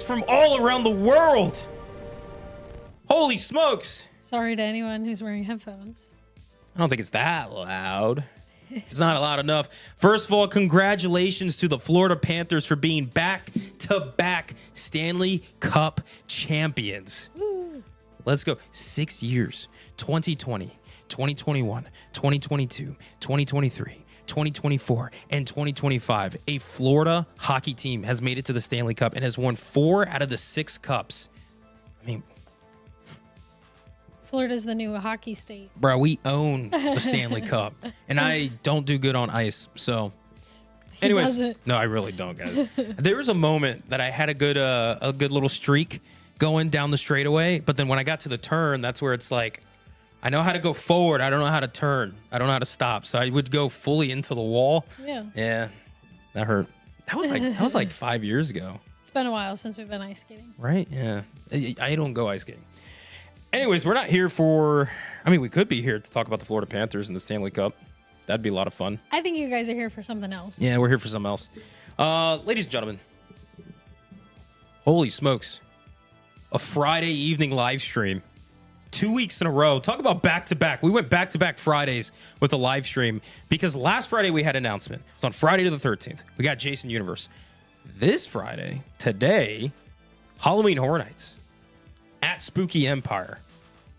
From all around the world. Holy smokes. Sorry to anyone who's wearing headphones. I don't think it's that loud. It's not loud enough. First of all, congratulations to the Florida Panthers for being back-to-back Stanley Cup champions. Woo. Let's go. 6 years. 2020, 2021, 2022, 2023. 2024 and 2025, a Florida hockey team has made it to the Stanley Cup and has won 4 out of the 6 cups. I mean, Florida's the new hockey state. Bro, we own the Stanley Cup, and I don't do good on ice. So, anyways, doesn't. no, I really don't, guys. There was a moment that I had a good little streak going down the straightaway, but then when I got to the turn, that's where it's like, I know how to go forward. I don't know how to turn. I don't know how to stop. So I would go fully into the wall. Yeah, that hurt. That was like 5 years ago. It's been a while since we've been ice skating. Right? Yeah. I don't go ice skating. Anyways, we're not here for... I mean, we could be here to talk about the Florida Panthers and the Stanley Cup. That'd be a lot of fun. I think you guys are here for something else. Yeah, we're here for something else. Ladies and gentlemen, holy smokes. A Friday evening live stream. 2 weeks in a row. Talk about back-to-back. We went back-to-back Fridays with a live stream because last Friday we had an announcement. It's on Friday to the 13th. We got Jason Universe. This Friday, today, Halloween Horror Nights at Spooky Empire.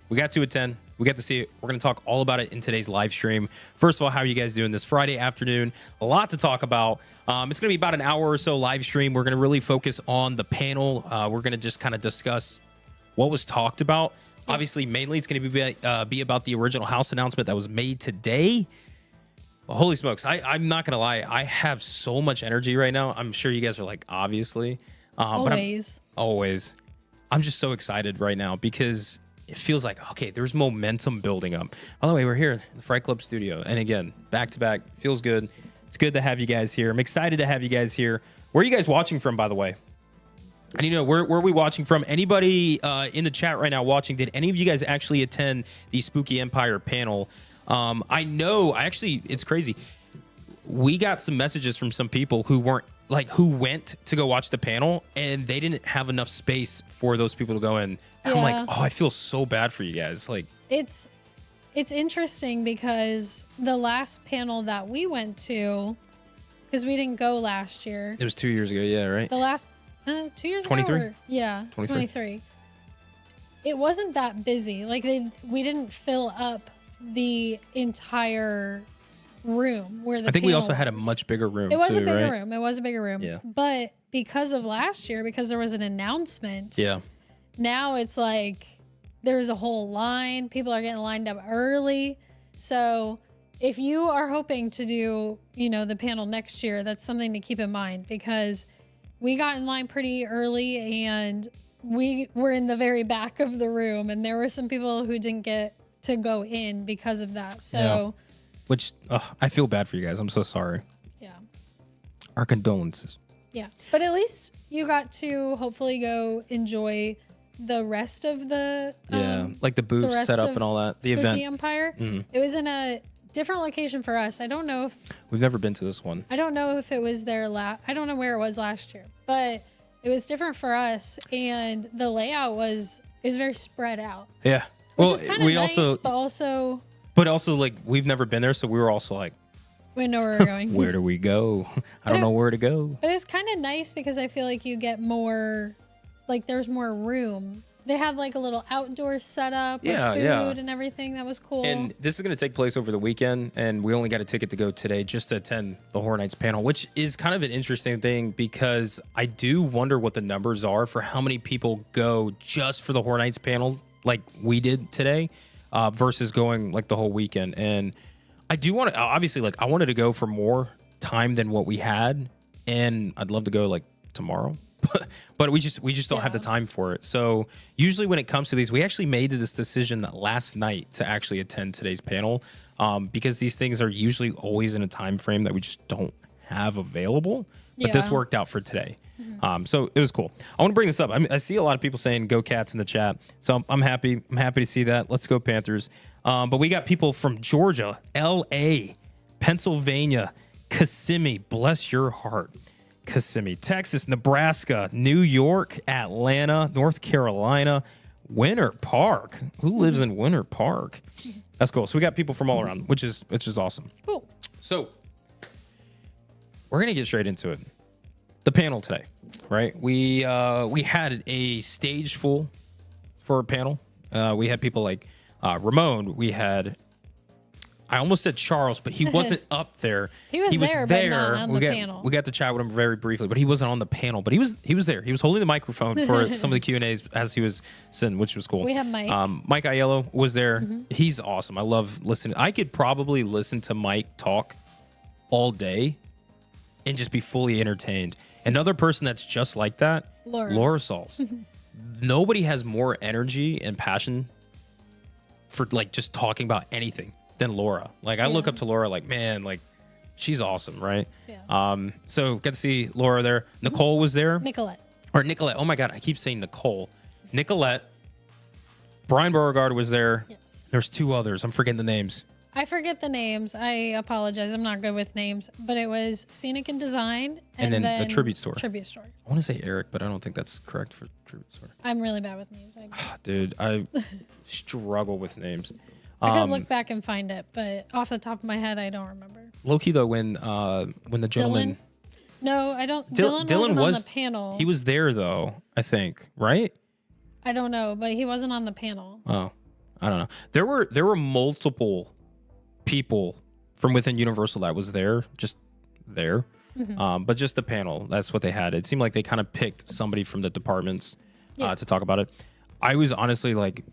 We got to attend. We got to see it. We're going to talk all about it in today's live stream. First of all, how are you guys doing this Friday afternoon? A lot to talk about. It's going to be about an hour or so live stream. We're going to really focus on the panel. We're going to just kind of discuss what was talked about. Obviously, mainly it's going to be about the original house announcement that was made today. Well, holy smokes. I'm not going to lie. I have so much energy right now. I'm sure you guys are like, obviously. Always. Always. I'm just so excited right now because it feels like, okay, there's momentum building up. By the way, we're here in the Fright Club studio. And again, back-to-back. Feels good. It's good to have you guys here. I'm excited to have you guys here. Where are you guys watching from, by the way? I need to know, where are we watching from? Anybody in the chat right now watching, did any of you guys actually attend the Spooky Empire panel? I know, it's crazy. We got some messages from some people who went to go watch the panel, and they didn't have enough space for those people to go in. And I'm like, oh, I feel so bad for you guys. Like, it's interesting because the last panel that we went to, because we didn't go last year. It was 2 years ago, yeah, right? The last 2 years 23? ago? Yeah, 23. It wasn't that busy. Like, we didn't fill up the entire room where the I think we panel also had a was. much bigger room. It was too, a bigger right? room. It was a bigger room. Yeah. But because of last year, because there was an announcement. Yeah. Now it's like there's a whole line. People are getting lined up early. So if you are hoping to do, the panel next year, that's something to keep in mind because we got in line pretty early and we were in the very back of the room and there were some people who didn't get to go in because of that. So, yeah. Which I feel bad for you guys. I'm so sorry. Yeah. Our condolences. Yeah. But at least you got to hopefully go enjoy the rest of the like the booth setup and all that. The Spooky event. Empire. Mm-hmm. It was in a different location for us. I don't know if we've never been to this one. I don't know if it was there I don't know where it was last year, but it was different for us and the layout is very spread out. Yeah. Which is kind of nice, but also like we've never been there, so we were also like, we know where we're going. Where do we go? I don't know where to go. But it's kind of nice because I feel like you get more, like there's more room. They had like a little outdoor setup with food and everything. That was cool. And this is going to take place over the weekend, and we only got a ticket to go today just to attend the Horror Nights panel, which is kind of an interesting thing because I do wonder what the numbers are for how many people go just for the Horror Nights panel like we did today versus going like the whole weekend. And I do want to, obviously, like I wanted to go for more time than what we had, and I'd love to go like tomorrow. But we just don't have the time for it. So usually when it comes to these, we actually made this decision last night to actually attend today's panel because these things are usually always in a time frame that we just don't have available. But this worked out for today. Mm-hmm. So it was cool. I want to bring this up. I see a lot of people saying "Go Cats" in the chat, so I'm happy. I'm happy to see that. Let's go Panthers. But we got people from Georgia, L.A., Pennsylvania, Kissimmee. Bless your heart. Kissimmee, Texas, Nebraska, New York, Atlanta, North Carolina, Winter Park. Who lives in Winter Park? That's cool. So we got people from all around, which is awesome. Cool. So we're gonna get straight into it. The panel today, right? We had a stage full for a panel. We had people like Ramon. We had I almost said Charles, but he wasn't up there. He was there, but not on the panel. We got to chat with him very briefly, but he wasn't on the panel. But he was there. He was holding the microphone for some of the Q&As as he was sitting, which was cool. We have Mike. Mike Aiello was there. He's awesome. I love listening. I could probably listen to Mike talk all day and just be fully entertained. Another person that's just like that, Laura Sauls. Nobody has more energy and passion for like just talking about anything than Laura. Like I look up to Laura like, man, like she's awesome, right? Yeah. So got to see Laura there. Nicole was there. Nicolette. Oh my God, I keep saying Nicole. Nicolette. Brian Beauregard was there. Yes. There's two others. I'm forgetting the names. I forget the names. I apologize. I'm not good with names. But it was Scenic and Design. And then the Tribute Store. Tribute Store. I want to say Eric, but I don't think that's correct for Tribute Store. I'm really bad with names. Dude, I struggle with names. I could look back and find it, but off the top of my head, I don't remember. Low-key, though, when the gentleman... Dylan? No, I don't. Dylan wasn't on the panel. He was there, though, I think, right? I don't know, but he wasn't on the panel. Oh, I don't know. There were multiple people from within Universal that was there, just there. But just the panel, that's what they had. It seemed like they kind of picked somebody from the departments to talk about it. I was honestly like,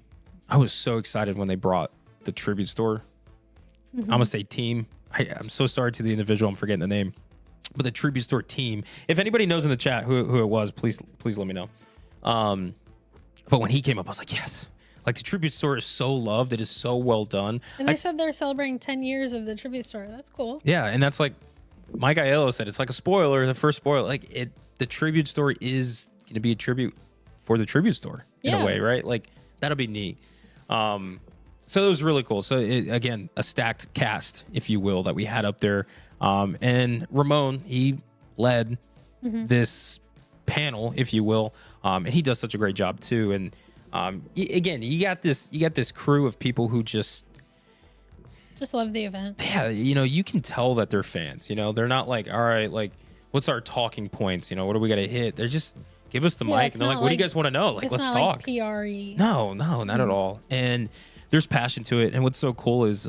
I was so excited when they brought the Tribute Store. I'm going to say team. I'm so sorry to the individual. I'm forgetting the name. But the Tribute Store team, if anybody knows in the chat who it was, please let me know. But when he came up, I was like, yes. Like the Tribute Store is so loved. It is so well done. And they said they're celebrating 10 years of the Tribute Store. That's cool. Yeah, and that's like Mike Aiello said. It's like a spoiler, the first spoiler. Like the Tribute Store is going to be a tribute for the Tribute Store in a way, right? Like that'll be neat. So it was really cool. So again, a stacked cast, if you will, that we had up there. And Ramon, he led this panel, if you will, and he does such a great job too. And again, you got this crew of people who just love the event. Yeah, you can tell that they're fans. They're not like, all right, like what's our talking points? What do we got to hit? They're just give us the mic, and they're like, what do you guys want to know? Like, let's talk. Like PRE. No, not at all. And there's passion to it. And what's so cool is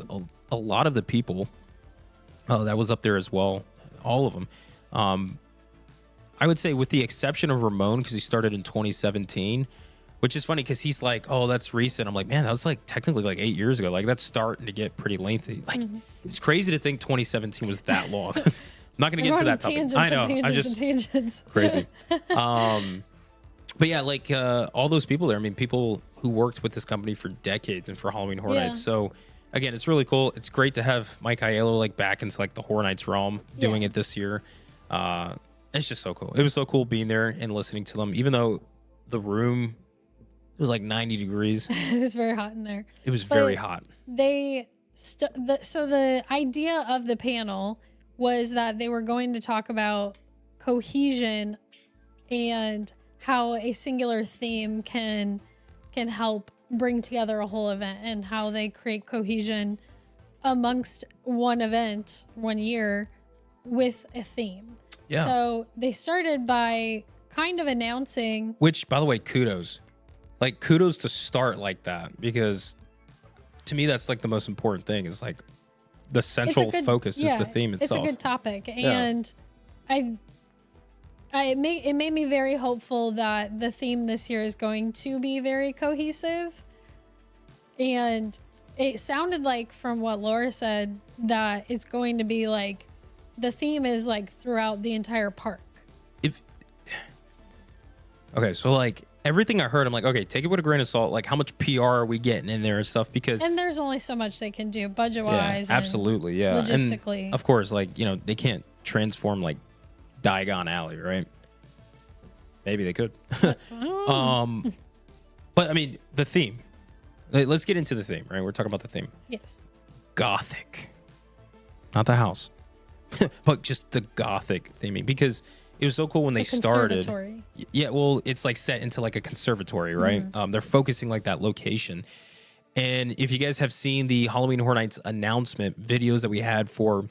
a lot of the people that was up there as well, all of them. I would say with the exception of Ramon, because he started in 2017, which is funny because he's like, oh, that's recent. I'm like, man, that was like technically like 8 years ago. Like that's starting to get pretty lengthy. Like it's crazy to think 2017 was that long. I'm not going to get into that topic. I know. I'm just crazy. But yeah, like all those people there, I mean, people who worked with this company for decades and for Halloween Horror Nights. So again, it's really cool. It's great to have Mike Aiello like back into like the Horror Nights realm doing it this year. It's just so cool. It was so cool being there and listening to them, even though the room, it was like 90 degrees. It was very hot in there. It was very hot. So the idea of the panel was that they were going to talk about cohesion and how a singular theme can help bring together a whole event, and how they create cohesion amongst one event, 1 year, with a theme. Yeah. So they started by kind of announcing... Which, by the way, kudos. Like, kudos to start like that, because to me, that's like the most important thing is like the central focus is the theme itself. It's a good topic. And it made me very hopeful that the theme this year is going to be very cohesive. And it sounded like, from what Laura said, that it's going to be like the theme is like throughout the entire park. Okay, so like everything I heard, I'm like, okay, take it with a grain of salt. Like, how much PR are we getting in there and stuff? And there's only so much they can do budget-wise. Absolutely, logistically. And of course, like, they can't transform like Diagon Alley, right? Maybe they could. But I mean, the theme. Let's get into the theme, right? We're talking about the theme. Yes. Gothic. Not the house. But just the Gothic theming, because it was so cool when they started. Yeah, well, it's like set into like a conservatory, right? They're focusing like that location. And if you guys have seen the Halloween Horror Nights announcement videos that we had for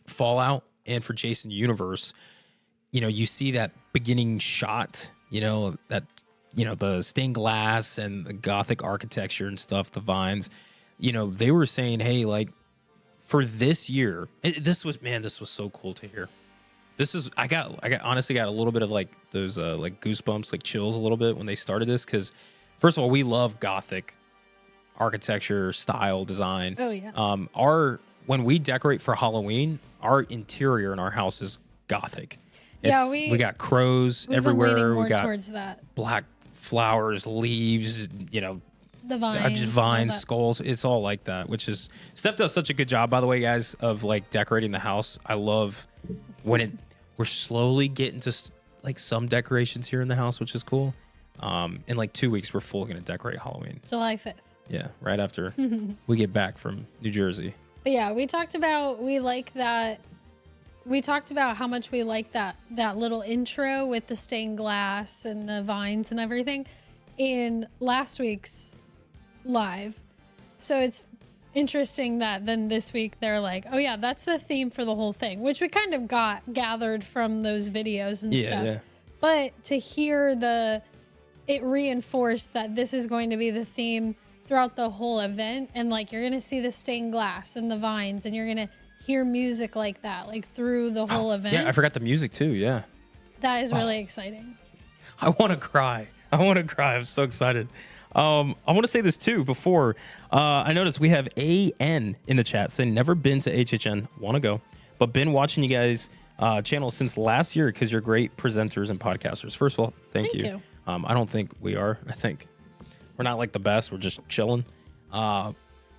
Fallout and for Jason Universe, you see that beginning shot, that, the stained glass and the Gothic architecture and stuff, the vines, they were saying, hey, like, for this year, this was so cool to hear. I honestly got a little bit of like those like goosebumps, like chills a little bit when they started this, because first of all, we love Gothic architecture, style, design. Oh yeah. When we decorate for Halloween, our interior in our house is Gothic. We got crows everywhere. Been leaning more we got towards that. Black flowers, leaves, The vines, just vines, skulls. It's all like that, which is Steph does such a good job, by the way, guys, of like decorating the house. I love when we're slowly getting to like some decorations here in the house, which is cool. In like 2 weeks, we're fully going to decorate Halloween. July 5th. Yeah, right after we get back from New Jersey. But yeah, we talked about how much we like that little intro with the stained glass and the vines and everything in last week's live. So it's interesting that then this week they're like, oh yeah, that's the theme for the whole thing, which we kind of gathered from those videos and stuff. Yeah. But to hear it reinforced that this is going to be the theme throughout the whole event, and like you're gonna see the stained glass and the vines, and you're gonna hear music like that, like through the whole event. Yeah, I forgot the music too. Yeah, that is really exciting. I want to cry. I'm so excited. I want to say this too before. I noticed we have AN in the chat saying never been to HHN, want to go, but been watching you guys channel since last year because you're great presenters and podcasters. First of all, thank you. I don't think we are. I think we're not like the best. We're just chilling. But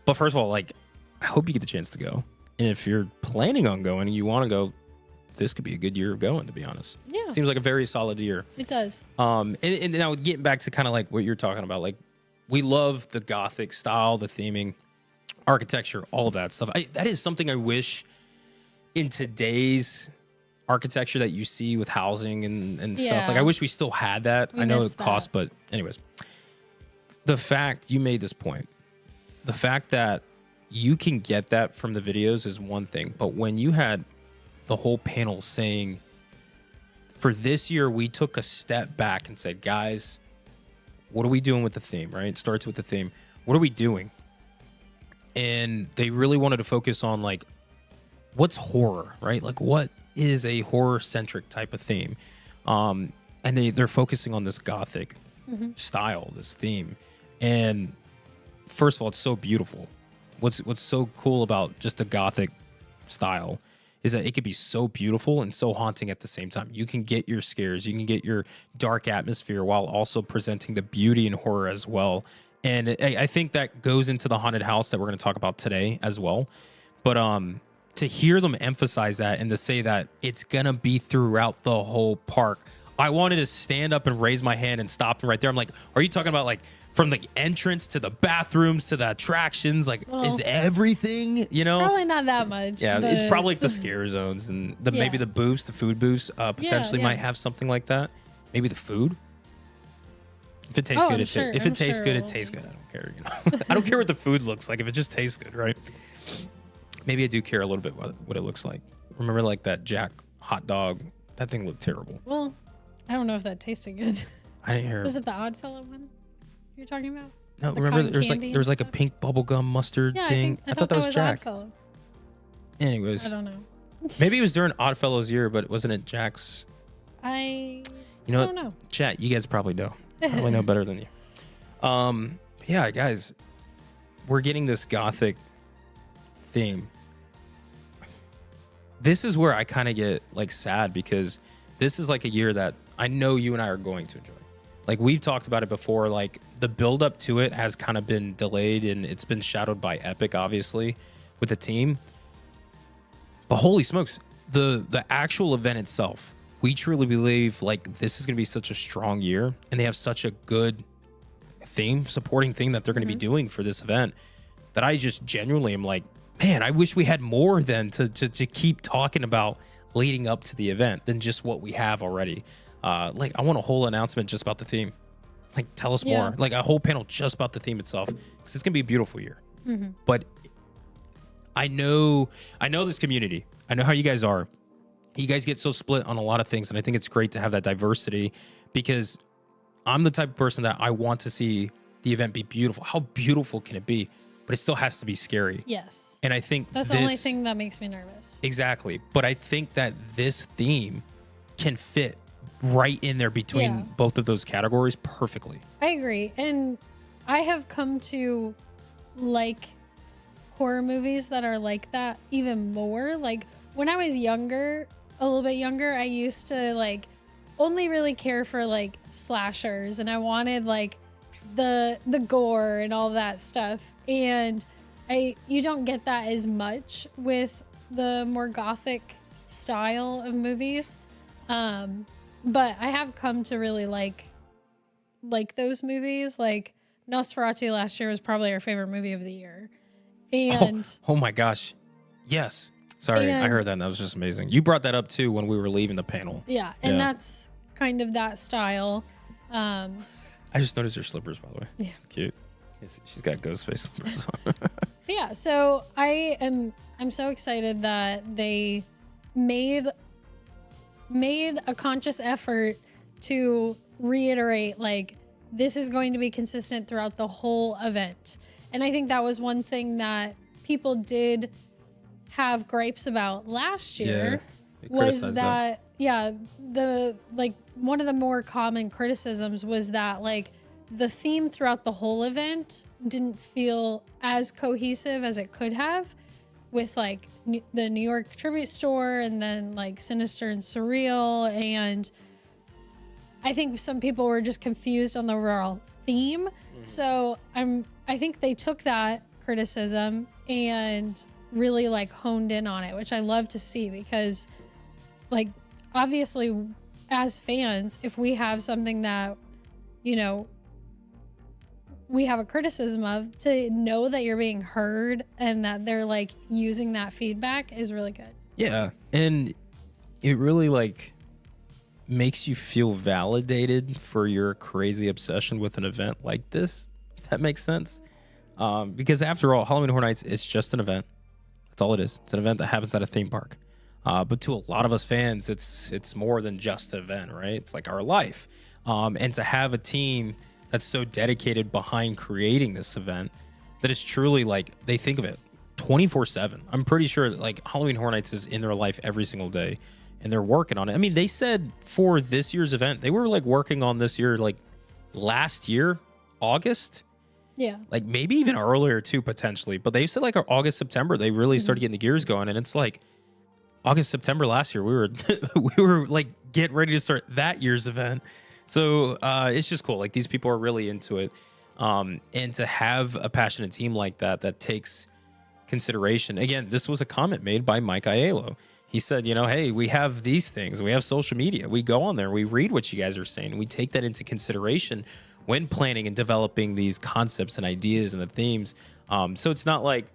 first of all, like, I hope you get the chance to go. And if you're planning on going and you want to go, this could be a good year of going, to be honest. Yeah. Seems like a very solid year. It does. And now getting back to kind of like what you're talking about, like we love the Gothic style, the theming, architecture, all of that stuff. That is something I wish in today's architecture that you see with housing and stuff. Like I wish we still had that. I know it costs, but anyways. The fact you made this point, the fact that you can get that from the videos is one thing, but when you had the whole panel saying, for this year, we took a step back and said, guys, what are we doing with the theme, right? It starts with the theme. What are we doing? And they really wanted to focus on like, what's horror, right? Like what is a horror-centric type of theme? And they're focusing on this Gothic style, this theme. And first of all, it's so beautiful. What's so cool about just the Gothic style is that it could be so beautiful and so haunting at the same time. You can get your scares, you can get your dark atmosphere while also presenting the beauty and horror as well. And I think that goes into the haunted house that we're going to talk about today as well. But to hear them emphasize that and to say that it's going to be throughout the whole park, I wanted to stand up and raise my hand and stop them right there. I'm like, are you talking about like from the entrance to the bathrooms to the attractions, like is everything, Probably not that much. Yeah, it's probably like the scare zones and maybe the booths, the food booths potentially might have something like that. Maybe the food. If it tastes good, if it tastes good, it tastes good. I don't care, I don't care what the food looks like if it just tastes good, right? Maybe I do care a little bit what it looks like. Remember like that Jack hot dog? That thing looked terrible. Well, I don't know if that tasted good. I didn't hear. Was it the Oddfellow one you're talking about? No, remember there was like a pink bubblegum mustard thing. I thought that was Jack. Oddfellow. Anyways, I don't know. Maybe it was during Oddfellow's year, but wasn't it Jack's? I don't know. Chat, you guys probably know. Probably know better than you. Yeah, guys, we're getting this Gothic theme. This is where I kind of get like sad because this is like a year that I know you and I are going to enjoy. Like we've talked about it before, like the build up to it has kind of been delayed and it's been shadowed by Epic, obviously, with the team. But holy smokes, the actual event itself, we truly believe like this is going to be such a strong year and they have such a good theme, supporting thing that they're going to be doing for this event that I just genuinely am like, man, I wish we had more than to keep talking about leading up to the event than just what we have already. Like I want a whole announcement just about the theme. Like tell us more. Like a whole panel just about the theme itself because it's gonna be a beautiful year. But I know this community. I know how you guys are. You guys get so split on a lot of things, and I think it's great to have that diversity because I'm the type of person that I want to see the event be beautiful. How beautiful can it be? but it still has to be scary. Yes. And I think That's the only thing that makes me nervous. Exactly. But I think that this theme can fit right in there between both of those categories perfectly. I agree. And I have come to like horror movies that are like that even more. Like when I was younger, a little bit younger, I used to like only really care for like slashers, and I wanted like the gore and all that stuff. And you don't get that as much with the more gothic style of movies. But I have come to really like those movies. Like Nosferatu last year was probably our favorite movie of the year. And oh my gosh. Yes. Sorry, I heard that and that was just amazing. You brought that up too when we were leaving the panel. Yeah, and that's kind of that style. I just noticed your slippers, by the way. Yeah. Cute. She's got ghost face slippers on. Yeah, so I'm so excited that they made a conscious effort to reiterate like this is going to be consistent throughout the whole event. And I think that was one thing that people did have gripes about last year was that the like one of the more common criticisms was that like the theme throughout the whole event didn't feel as cohesive as it could have with like the New York tribute store and then like sinister and surreal. And I think some people were just confused on the overall theme. So I think they took that criticism and really like honed in on it, which I love to see, because like obviously as fans, if we have something that, you know, we have a criticism of, to know that you're being heard and that they're like using that feedback is really good. Yeah. And it really like makes you feel validated for your crazy obsession with an event like this, if that makes sense. Because after all, Halloween Horror Nights, it's just an event. That's all it is. It's an event that happens at a theme park. But to a lot of us fans, it's more than just an event, right? It's like our life. And to have a team that's so dedicated behind creating this event that is truly like, they think of it 24/7. I'm pretty sure that like Halloween Horror Nights is in their life every single day, and they're working on it. I mean, they said for this year's event, they were like working on this year, like last year, August. Yeah. Like maybe even earlier too, potentially. But they said like August, September, they really started getting the gears going. And it's like August, September last year, we were like getting ready to start that year's event. So it's just cool. Like these people are really into it. And to have a passionate team like that takes consideration. Again, this was a comment made by Mike Aiello. He said, you know, hey, we have these things. We have social media. We go on there. We read what you guys are saying. And we take that into consideration when planning and developing these concepts and ideas and the themes. So it's not like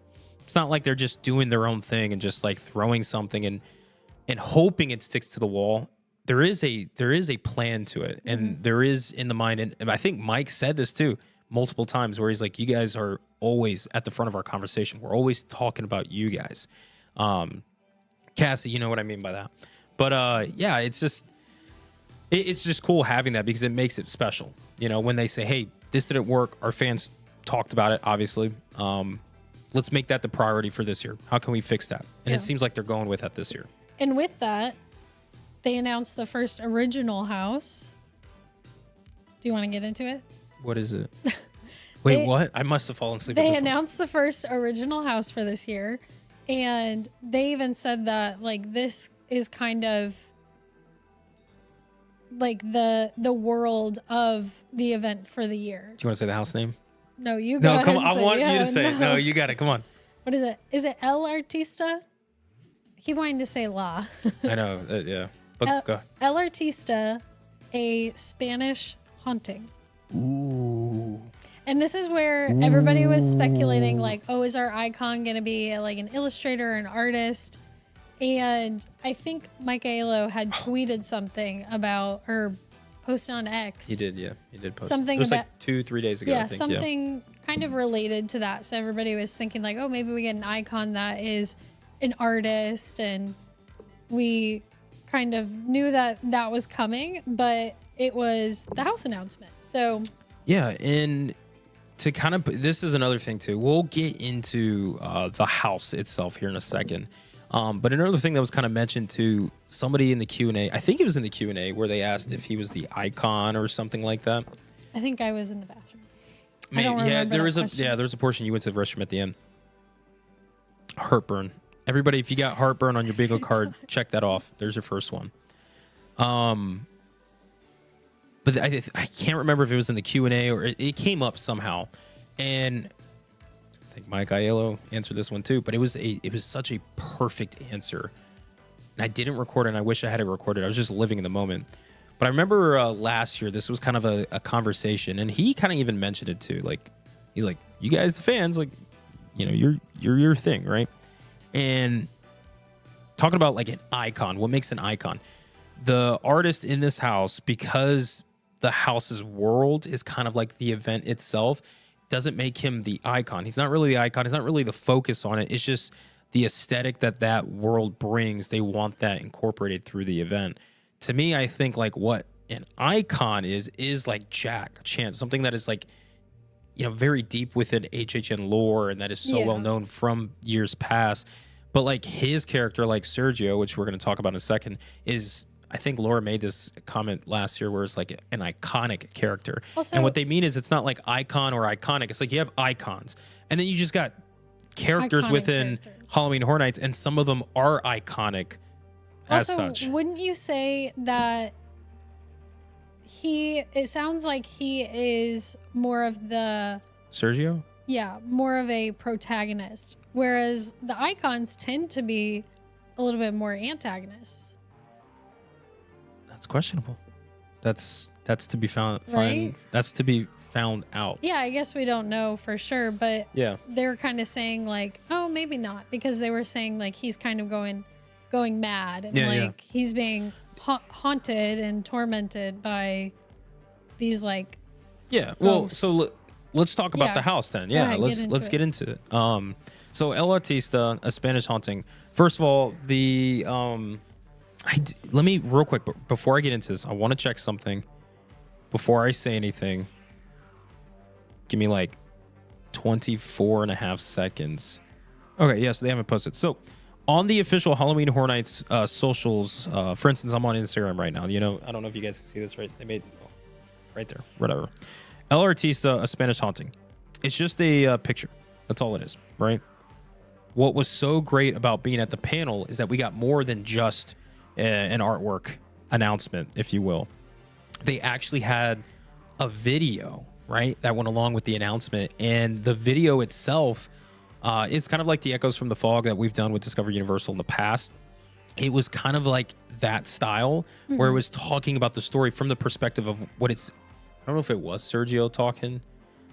they're just doing their own thing and just like throwing something and hoping it sticks to the wall. There is a plan to it, and there is in the mind. And I think Mike said this too multiple times, where he's like, you guys are always at the front of our conversation. We're always talking about you guys. Cassie, you know what I mean by that. But yeah, it's just cool having that, because it makes it special. You know, when they say, hey, this didn't work, our fans talked about it, obviously. Let's make that the priority for this year. How can we fix that? And it seems like they're going with that this year. And with that, they announced the first original house. Do you want to get into it? What is it? Wait, what? I must have fallen asleep. They announced the first original house for this year. And they even said that like this is kind of like the world of the event for the year. Do you want to say the house name? No, you go. No, come on. I want you to say it. No, you got it. Come on. What is it? Is it El Artista? I keep wanting to say La. I know. Yeah. But go. El Artista, a Spanish haunting. Ooh. And this is where everybody was speculating, like, oh, is our icon going to be like an illustrator or an artist? And I think Mike Aiello had tweeted something about, or posted on X. He did, yeah. He did post something. It was like 2-3 days ago, yeah, I think. Something kind of related to that. So everybody was thinking like, oh, maybe we get an icon that is an artist. And we kind of knew that that was coming, but it was the house announcement. So yeah, and to kind of, this is another thing too. We'll get into the house itself here in a second. But another thing that was kind of mentioned to somebody in the Q&A, I think it was in the Q&A where they asked if he was the icon or something like that. I think I was in the bathroom. Man, I don't remember there's a portion you went to the restroom at the end. Heartburn. Everybody, if you got heartburn on your bingo card, check that off. There's your first one. But I can't remember if it was in the Q&A or it came up somehow. And I think Mike Aiello answered this one too, but it was such a perfect answer. And I didn't record it, and I wish I had it recorded. I was just living in the moment. But I remember last year, this was kind of a conversation, and he kind of even mentioned it too. Like, he's like, you guys, the fans, like, you know, you're your thing, right? And talking about like an icon, what makes an icon? The artist in this house, because the house's world is kind of like the event itself, doesn't make him the icon. He's not really the icon. He's not really the focus on it. It's just the aesthetic that world brings. They want that incorporated through the event. To me, I think like what an icon is like Jack Chance, something that is like, you know, very deep within HHN lore and that is so well known from years past. But like his character, like Sergio, which we're going to talk about in a second, is, I think Laura made this comment last year where it's like an iconic character. Also, and what they mean is it's not like icon or iconic. It's like you have icons. And then you just got characters within Halloween Horror Nights, and some of them are iconic as such. Wouldn't you say that it sounds like he is more of the... Sergio? Yeah, more of a protagonist. Whereas the icons tend to be a little bit more antagonists. That's questionable. That's to be found. Right? That's to be found out. Yeah, I guess we don't know for sure, but yeah, they're kind of saying like, oh, maybe not, because they were saying like he's kind of going mad and he's being haunted and tormented by these like ghosts. Well, so let's talk about the house then. Yeah, let's get into it. So El Artista, A Spanish Haunting. First of all, the let me real quick before I get into this, I want to check something before I say anything. Give me like 24 and a half seconds. Okay, yes, they haven't posted. So on the official Halloween Horror Nights socials, for instance, I'm on Instagram right now. You know, I don't know if you guys can see this, right? They made right there, whatever. El Artista, A Spanish Haunting. It's just a picture. That's all it is, right? What was so great about being at the panel is that we got more than just an artwork announcement, if you will. They actually had a video, right, that went along with the announcement, and the video itself is kind of like the Echoes from the Fog that we've done with Discover Universal in the past. It was kind of like that style, where it was talking about the story from the perspective of what it's... I don't know if it was Sergio talking.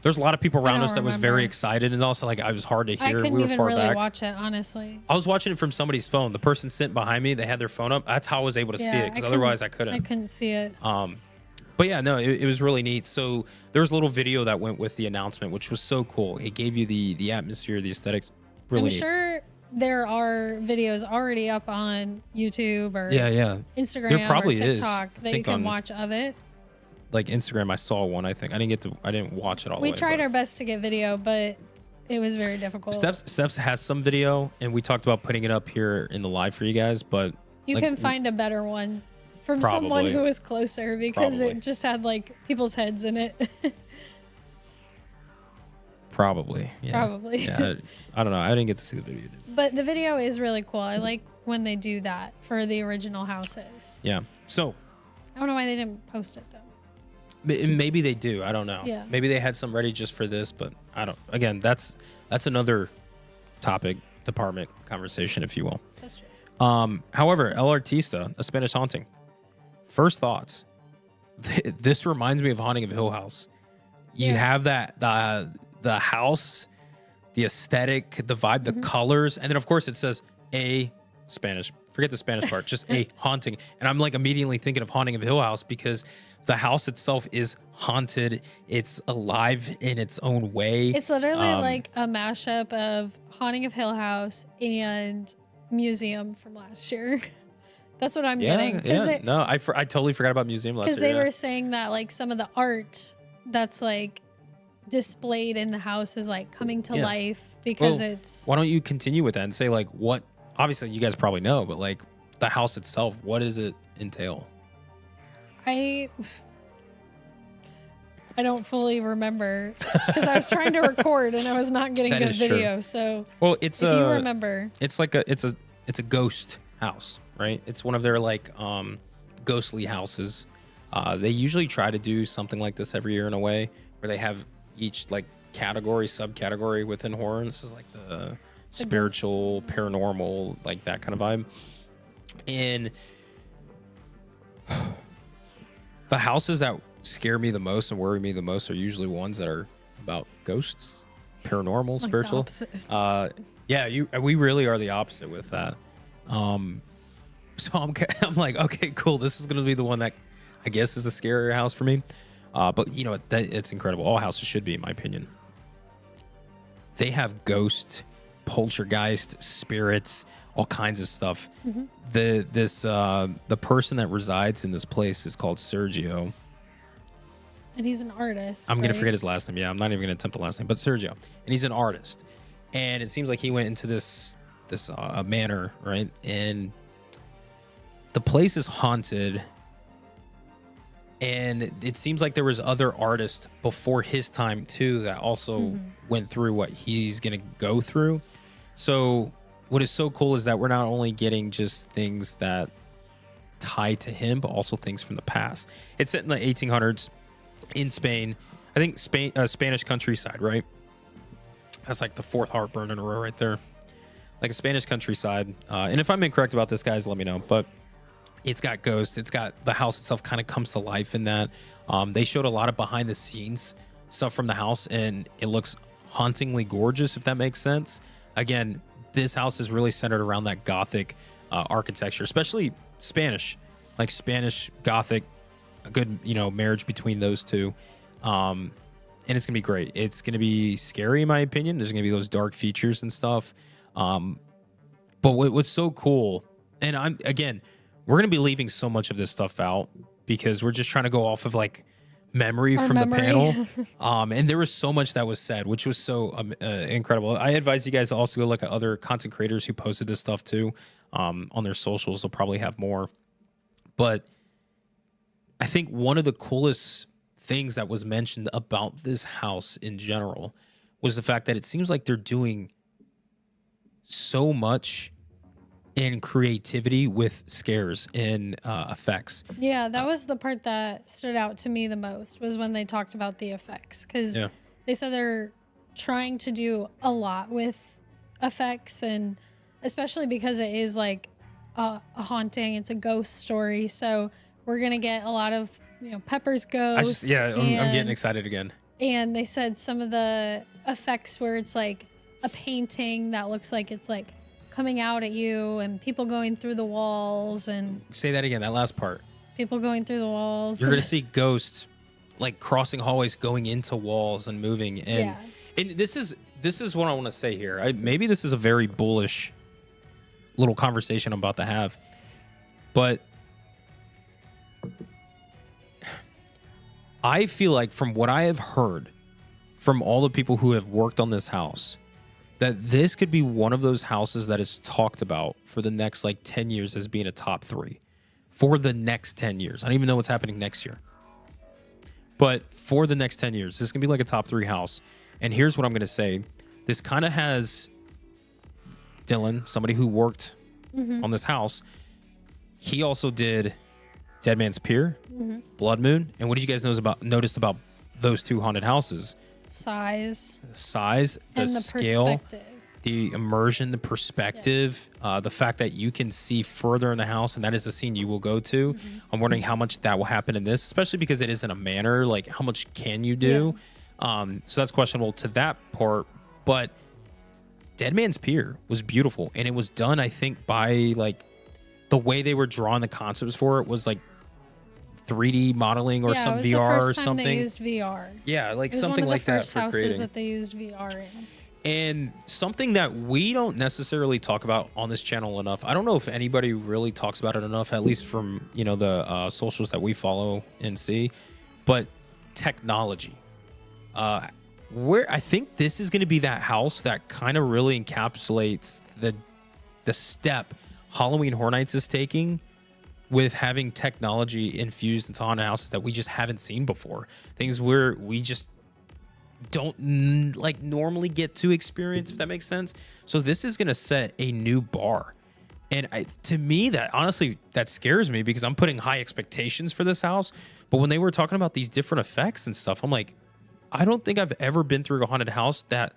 There's a lot of people around us that was very excited, and also like I was hard to hear. I couldn't even really watch it, honestly. I was watching it from somebody's phone. The person sitting behind me, they had their phone up. That's how I was able to see it, because otherwise I couldn't. I couldn't see it. But yeah, no, it was really neat. So there was a little video that went with the announcement, which was so cool. It gave you the atmosphere, the aesthetics. Really neat. Sure there are videos already up on YouTube or Instagram there probably or TikTok that you can watch of it. Like Instagram, I saw one. I think I didn't watch it all. We tried our best to get video, but it was very difficult. Steph's has some video, and we talked about putting it up here in the live for you guys, but you can find a better one from someone who was closer, because it just had like people's heads in it. Probably. Yeah, I don't know. I didn't get to see the video. But the video is really cool. I like when they do that for the original houses. Yeah. So I don't know why they didn't post it though. Maybe they do. I don't know. Yeah. Maybe they had some ready just for this, but I don't. Again, that's another topic, department conversation, if you will. That's true. However, El Artista, A Spanish Haunting. First thoughts. This reminds me of Haunting of Hill House. You have that the house, the aesthetic, the vibe, the colors, and then of course it says a Spanish. Forget the Spanish part, just a haunting. And I'm like immediately thinking of Haunting of Hill House, because the house itself is haunted. It's alive in its own way. It's literally like a mashup of Haunting of Hill House and Museum from last year. That's what I'm getting. No, I totally forgot about Museum last year. Because they were saying that like some of the art that's like displayed in the house is like coming to Yeah. life because Well, it's why don't you continue with that and say like what? Obviously, you guys probably know, but like the house itself, what does it entail? I don't fully remember because I was trying to record and I was not getting That good is true. video. So Well, it's if you remember, it's like it's a ghost house, right? It's one of their like ghostly houses. They usually try to do something like this every year in a way where they have each like category, subcategory within horror. And this is like the spiritual, paranormal, like that kind of vibe. And the houses that scare me the most and worry me the most are usually ones that are about ghosts, paranormal, like the spiritual. opposite. Yeah, we really are the opposite with that. So I'm like, okay, cool. This is gonna be the one that I guess is the scarier house for me. But you know what? It's incredible. All houses should be, in my opinion. They have ghost, poltergeist, spirits, all kinds of stuff. Mm-hmm. The person that resides in this place is called Sergio. And he's an artist. I'm gonna right? forget his last name. Yeah, I'm not even gonna attempt the last name, but Sergio, and he's an artist. And it seems like he went into this manor, right? And the place is haunted. And it seems like there was other artists before his time too that also went through what he's gonna go through. So what is so cool is that we're not only getting just things that tie to him, but also things from the past. It's set in the 1800s in Spain. I think Spanish countryside, right? That's like the fourth heartburn in a row right there. Like a Spanish countryside. And if I'm incorrect about this, guys, let me know. But it's got ghosts. It's got the house itself kind of comes to life in that. They showed a lot of behind the scenes stuff from the house, and it looks hauntingly gorgeous, if that makes sense. Again, this house is really centered around that Gothic architecture, especially Spanish, like Spanish Gothic, a good, marriage between those two. And it's going to be great. It's going to be scary, in my opinion. There's going to be those dark features and stuff. But what's so cool, and we're going to be leaving so much of this stuff out because we're just trying to go off of like memory Our from memory. the panel. And there was so much that was said, which was so incredible. I advise you guys to also go look at other content creators who posted this stuff too on their socials. They'll probably have more. But I think one of the coolest things that was mentioned about this house in general was the fact that it seems like they're doing so much in creativity with scares and effects. Yeah, that was the part that stood out to me the most was when they talked about the effects because they said they're trying to do a lot with effects, and especially because it is like a haunting, it's a ghost story, so we're gonna get a lot of Pepper's ghost. I'm getting excited again. And they said some of the effects where it's like a painting that looks like it's like coming out at you, and people going through the walls, and Say that again, that last part. people going through the walls. You're going to see ghosts like crossing hallways, going into walls and moving. And this is what I want to say here. Maybe this is a very bullish little conversation I'm about to have, but I feel like from what I have heard from all the people who have worked on this house, that this could be one of those houses that is talked about for the next like 10 years as being a top 3 for the next 10 years. I don't even know what's happening next year, but for the next 10 years, this is going to be like a top 3 house. And here's what I'm going to say. This kind of has Dylan, somebody who worked on this house. He also did Dead Man's Pier, Blood Moon. And what did you guys noticed about those 2 haunted houses? Size, The and the scale, perspective. the immersion, the perspective, the fact that you can see further in the house, and that is the scene you will go to. I'm wondering how much that will happen in this, especially because it is in a manor. Like, how much can you do? So that's questionable to that part. But Dead Man's Pier was beautiful, and it was done, I think, by like the way they were drawing the concepts for it was like 3D modeling or some VR or it was the first time something. they used VR. Yeah, like It was something one of like the that first for houses creating. that they used VR in. And something that we don't necessarily talk about on this channel enough. I don't know if anybody really talks about it enough, at least from the socials that we follow and see. But technology, where I think this is going to be that house that kind of really encapsulates the step Halloween Horror Nights is taking with having technology infused into haunted houses that we just haven't seen before. Things where we just don't like normally get to experience, if that makes sense. So this is going to set a new bar. And to me, that honestly, that scares me because I'm putting high expectations for this house. But when they were talking about these different effects and stuff, I'm like, I don't think I've ever been through a haunted house that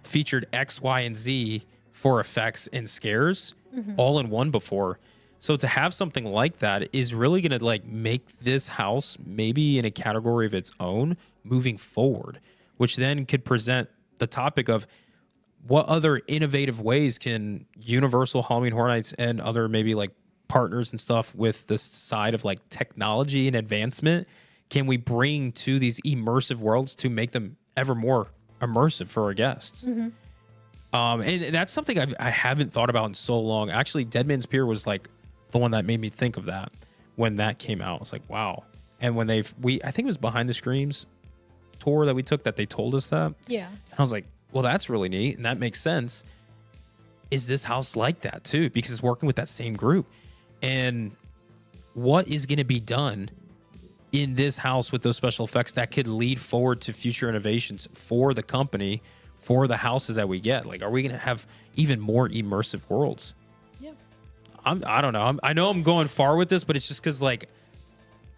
featured X, Y, and Z for effects and scares all in one before. So to have something like that is really going to like make this house maybe in a category of its own moving forward, which then could present the topic of what other innovative ways can Universal Halloween Horror Nights and other maybe like partners and stuff with this side of like technology and advancement can we bring to these immersive worlds to make them ever more immersive for our guests. And that's something I haven't thought about in so long. Actually, Dead Man's Pier was like the one that made me think of that when that came out. It's like, wow. And when I think it was Behind the Screams tour that we took that they told us that. Yeah. And I was like, well, that's really neat. And that makes sense. Is this house like that too? Because it's working with that same group. And what is going to be done in this house with those special effects that could lead forward to future innovations for the company, for the houses that we get? Like, are we going to have even more immersive worlds? Yeah. I don't know. I know I'm going far with this, but it's just because, like,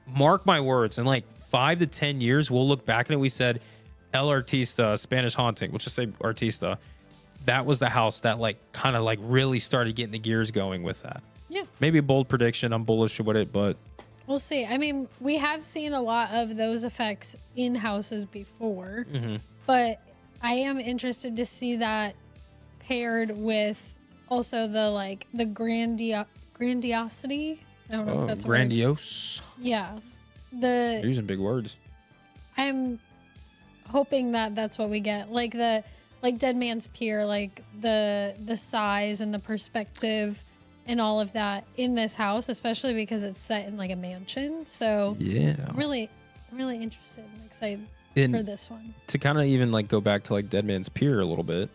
mark my words, in like 5 to 10 years, we'll look back and we said, El Artista, Spanish Haunting, we'll just say Artista. That was the house that, like, kind of, like, really started getting the gears going with that. Yeah. Maybe a bold prediction. I'm bullish with it, but we'll see. I mean, we have seen a lot of those effects in houses before, but I am interested to see that paired with also the grandiosity. I don't know if that's grandiose. A word. Yeah. You're using big words. I'm hoping that that's what we get. Like Dead Man's Pier, like the size and the perspective and all of that in this house, especially because it's set in like a mansion. So yeah, really interested and excited for this one. To kind of even like go back to like Dead Man's Pier a little bit,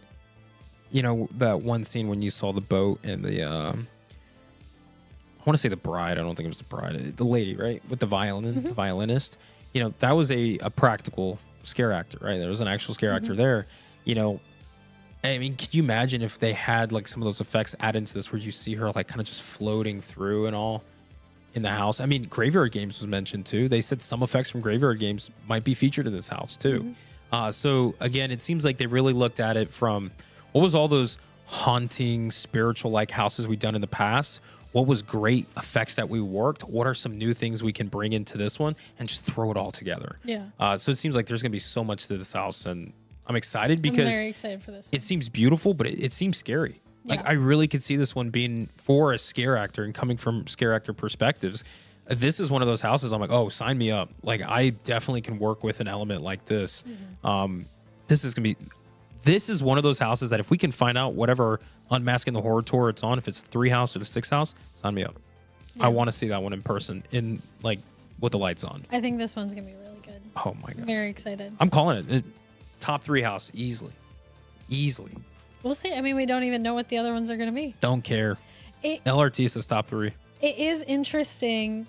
you know, that one scene when you saw the boat and the I want to say the bride, I don't think it was the bride, the lady, right, with the violin, the violinist, you know, that was a practical scare actor, right? There was an actual scare actor there. You know, I mean, could you imagine if they had like some of those effects added into this where you see her like kind of just floating through and all in the house? I mean, Graveyard Games was mentioned too. They said some effects from Graveyard Games might be featured in this house too. So again, it seems like they really looked at it from what was all those haunting, spiritual like houses we've done in the past. What was great effects that we worked? What are some new things we can bring into this one and just throw it all together? Yeah. So it seems like there's going to be so much to this house, and I'm excited because I'm very excited for this one. It seems beautiful, but it seems scary. Yeah. Like I really could see this one being for a scare actor and coming from scare actor perspectives. This is one of those houses I'm like, oh, sign me up. Like I definitely can work with an element like this. This is one of those houses that if we can find out whatever Unmasking the Horror tour it's on, if it's the 3 house or the 6 house, sign me up. Yeah. I want to see that one in person in like with the lights on. I think this one's gonna be really good. Oh my god. Very excited. I'm calling it top 3 house easily. We'll see. I mean, we don't even know what the other ones are gonna be. Don't care. El Artista's top 3. It is interesting.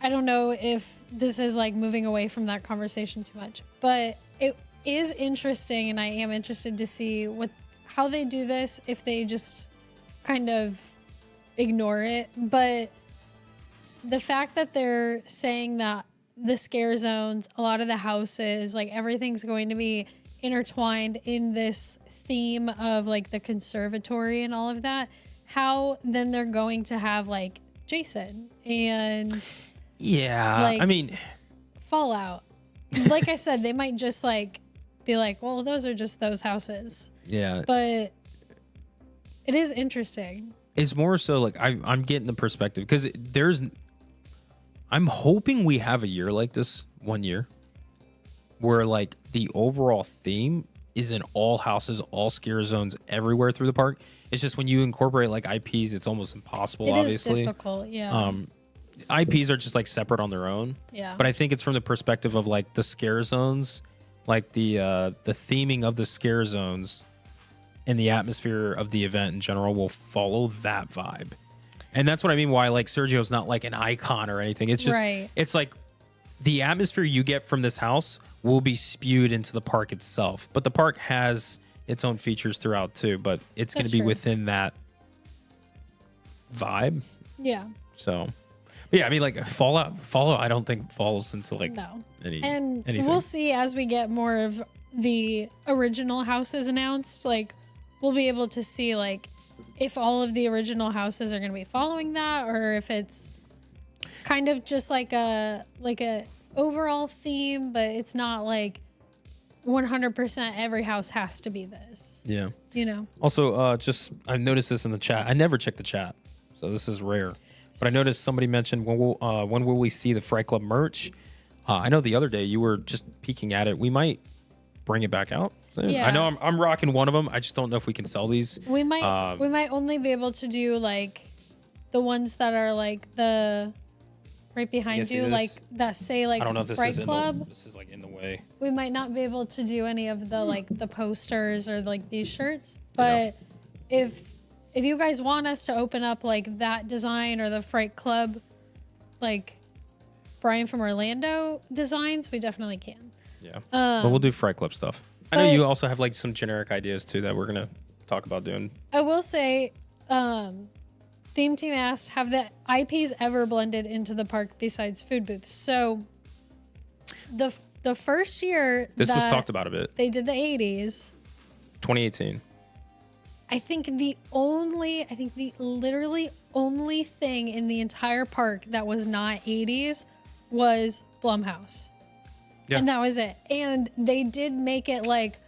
I don't know if this is like moving away from that conversation too much, but it is interesting, and I am interested to see how they do this, if they just kind of ignore it. But the fact that they're saying that the scare zones, a lot of the houses, like everything's going to be intertwined in this theme of like the conservatory and all of that, how then they're going to have like Jason and like, I mean, Fallout. Like I said, they might just like be like, well, those are just those houses. Yeah. But it is interesting. It's more so like I'm getting the perspective because I'm hoping we have a year like this one year where like the overall theme is in all houses, all scare zones everywhere through the park. It's just when you incorporate like IPs, it's almost impossible, obviously. It is difficult, yeah. IPs are just like separate on their own. Yeah. But I think it's from the perspective of like the scare zones, like the theming of the scare zones and the atmosphere of the event in general will follow that vibe. And that's what I mean why like Sergio's not like an icon or anything. It's just it's like the atmosphere you get from this house will be spewed into the park itself. But the park has its own features throughout too, but it's going to be within that vibe. Yeah. So, but yeah, I mean like Fallout I don't think falls into like anything. We'll see as we get more of the original houses announced. Like we'll be able to see like if all of the original houses are going to be following that, or if it's kind of just like a overall theme, but it's not like 100% every house has to be this. Yeah. You know. Also, just I've noticed this in the chat. I never check the chat, so this is rare. But I noticed somebody mentioned when will we see the Fright Club merch? I know the other day you were just peeking at it. We might bring it back out soon. Yeah. I know I'm rocking one of them. I just don't know if we can sell these. We might only be able to do like the ones that are like the right behind you, like that say like I don't know if this Fright is Club. this is like in the way. We might not be able to do any of the like the posters or like these shirts, but if you guys want us to open up like that design or the Fright Club, like Brian from Orlando designs, we definitely can. Yeah, but we'll do Fright Club stuff. I know you also have like some generic ideas too that we're gonna talk about doing. I will say, Theme Team asked, have the IPs ever blended into the park besides food booths? So the first year this was talked about a bit. They did the 80s. 2018. I think the literally only thing in the entire park that was not 80s was Blumhouse. Yeah. And that was it. And they did make it like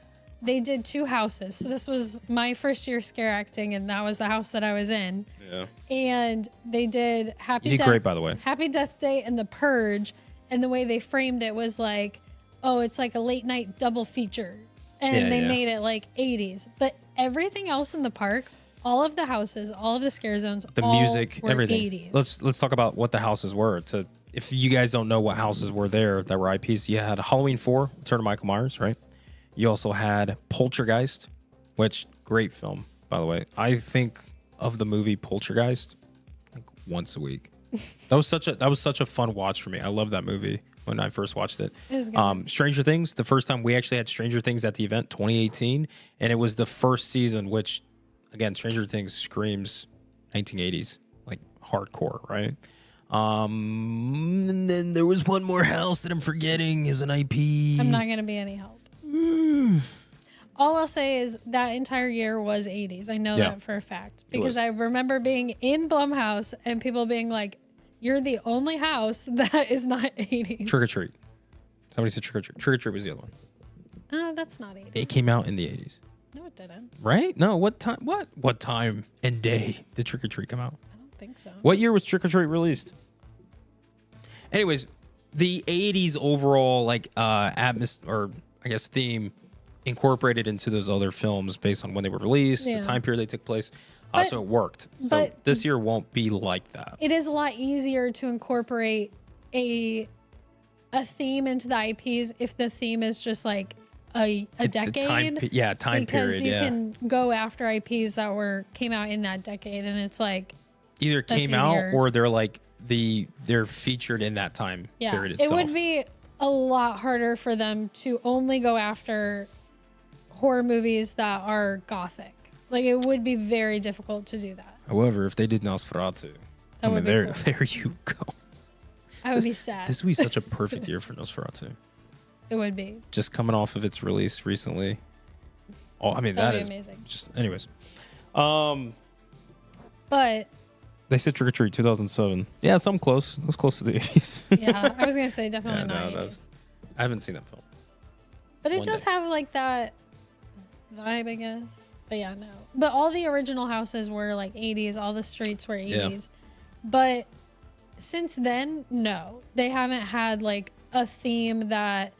they did two houses. So this was my first year scare acting, and that was the house that I was in. Yeah. And they did great, by the way. Happy Death Day and The Purge. And the way they framed it was like, oh, it's like a late night double feature. And they made it like 80s. But everything else in the park, all of the houses, all of the scare zones, the music, were everything. 80s. Let's talk about what the houses were. If you guys don't know what houses were there that were IPs, you had Halloween 4, Return of Michael Myers, right? You also had Poltergeist, which great film, by the way. I think of the movie Poltergeist like once a week. That was such a fun watch for me. I love that movie when I first watched it. It was good. Stranger Things, the first time we actually had Stranger Things at the event, 2018, and it was the first season, which again, Stranger Things screams 1980s, like hardcore, right? And then there was one more house that I'm forgetting. It was an IP. I'm not going to be any help. All I'll say is that entire year was 80s. I know that for a fact. Because I remember being in Blumhouse and people being like, you're the only house that is not 80s. Trick or Treat. Somebody said Trick or Treat. Trick or Treat was the other one. Oh, that's not 80s. It came out in the 80s. No, it didn't. Right? No, what time? What time and day did Trick or Treat come out? I don't think so. What year was Trick or Treat released? Anyways, the 80s overall like atmosphere, or I guess theme, incorporated into those other films based on when they were released, the time period they took place. So it worked. So this year won't be like that. It is a lot easier to incorporate a theme into the IPs if the theme is just like a decade. Time period. Because you can go after IPs that came out in that decade, and it's like either came out or they're like they're featured in that time period itself. It would be a lot harder for them to only go after horror movies that are Gothic. Like, it would be very difficult to do that. However, if they did Nosferatu, that would be cool. There you go. I would be sad. This would be such a perfect year for Nosferatu. It would be. Just coming off of its release recently. Oh, I mean, that is amazing. Just, anyways. But they said Trick or Treat 2007. Yeah, something close. It was close to the 80s. Yeah, I was gonna say definitely not 80s. I haven't seen that film. But it does have like that vibe, I guess. But yeah, no. But all the original houses were like 80s. All the streets were 80s. Yeah. But since then, no, they haven't had like a theme that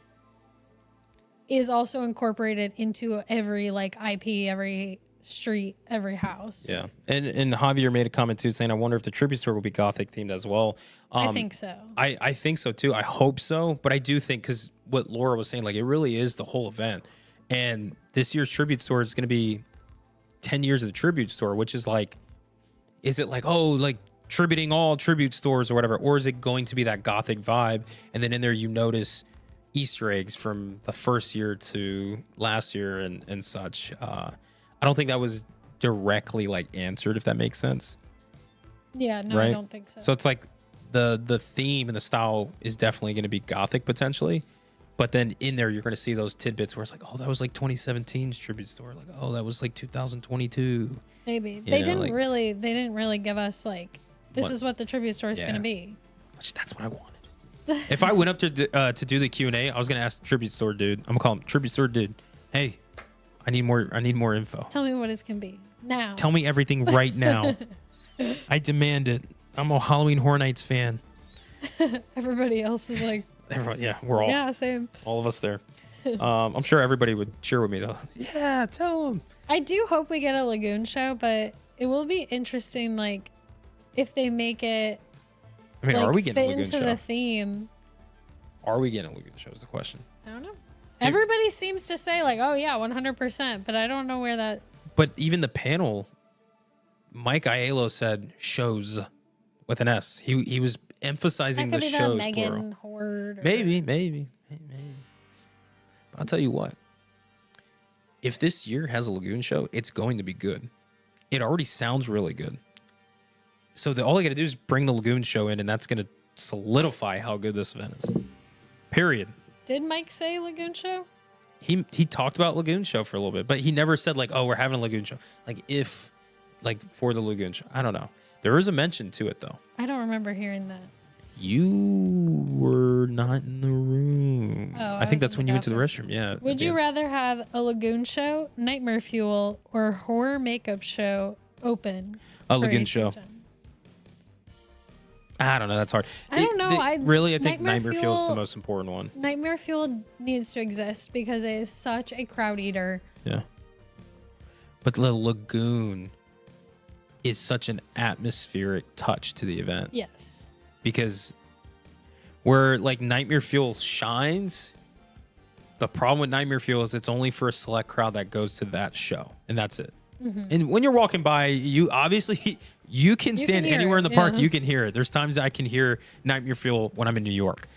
is also incorporated into every like IP, every street, every house. Yeah. And Javier made a comment too saying, I wonder if the tribute store will be Gothic themed as well. I think so. I think so too. I hope so. But I do think, because what Laura was saying, like, it really is the whole event. And this year's tribute store is going to be 10 years of the tribute store, which is like, is it like, oh, like tributing all tribute stores or whatever? Or is it going to be that Gothic vibe? And then in there, you notice Easter eggs from the first year to last year and such. I don't think that was directly like answered, if that makes sense. Yeah, no, right? I don't think so. So it's like the theme and the style is definitely going to be Gothic potentially. But then in there, you're going to see those tidbits where it's like, oh, that was like 2017's tribute store. Like, oh, that was like 2022. Maybe They didn't really give us like, this is what the tribute store is going to be. Which, that's what I wanted. If I went up to do the Q&A, I was going to ask the tribute store dude. I'm going to call him tribute store dude. Hey, I need more info. Tell me what it can be now. Tell me everything right now. I demand it. I'm a Halloween Horror Nights fan. Everybody else is like, everyone, yeah, we're all, yeah, same. all of us there. I'm sure everybody would cheer with me though. Yeah, tell them. I do hope we get a lagoon show, but it will be interesting, like, if they make it. I mean, like, are we getting a fit lagoon into show? the theme? Are we getting a lagoon show is the question. I don't know. Everybody seems to say like, oh yeah, 100%, but I don't know where that. But even the panel, Mike Aiello said shows with an S. He was emphasizing That the could be shows. the Megan plural. Horde. Maybe. But I'll tell you what. If this year has a lagoon show, it's going to be good. It already sounds really good. So all I got to do is bring the lagoon show in, and that's going to solidify how good this event is. Period. Did Mike say lagoon show? He talked about lagoon show for a little bit, but he never said like, oh, we're having a lagoon show. Like for the lagoon show. I don't know. There is a mention to it though. I don't remember hearing that. You were not in the room. Oh, I think that's when you went to the restroom. Yeah. Would you rather have a lagoon show, nightmare fuel, or horror makeup show open? A lagoon show. I don't know. That's hard. I don't know. I think Nightmare Fuel is the most important one. Nightmare Fuel needs to exist because it is such a crowd eater. Yeah. But the lagoon is such an atmospheric touch to the event. Yes. Because where like Nightmare Fuel shines, the problem with Nightmare Fuel is it's only for a select crowd that goes to that show, and that's it. Mm-hmm. And when you're walking by, you obviously you can stand anywhere in the park. You can hear it. There's times I can hear Nightmare Fuel when I'm in New York.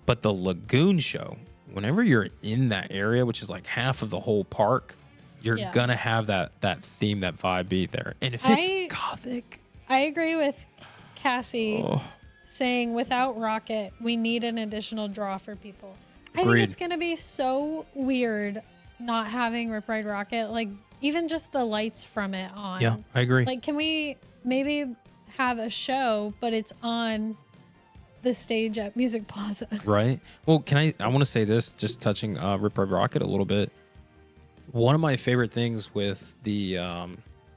But the lagoon show, whenever you're in that area, which is like half of the whole park, you're gonna have that theme, that vibe be there. And if it's Gothic, I agree with Cassie saying without Rocket, we need an additional draw for people. I think it's gonna be so weird not having Rip Ride Rocket, like even just the lights from it on. Yeah, I agree. Like, can we maybe have a show, but it's on the stage at Music Plaza? Right. Well, I want to say this, just touching Rip Ride Rocket a little bit. One of my favorite things with the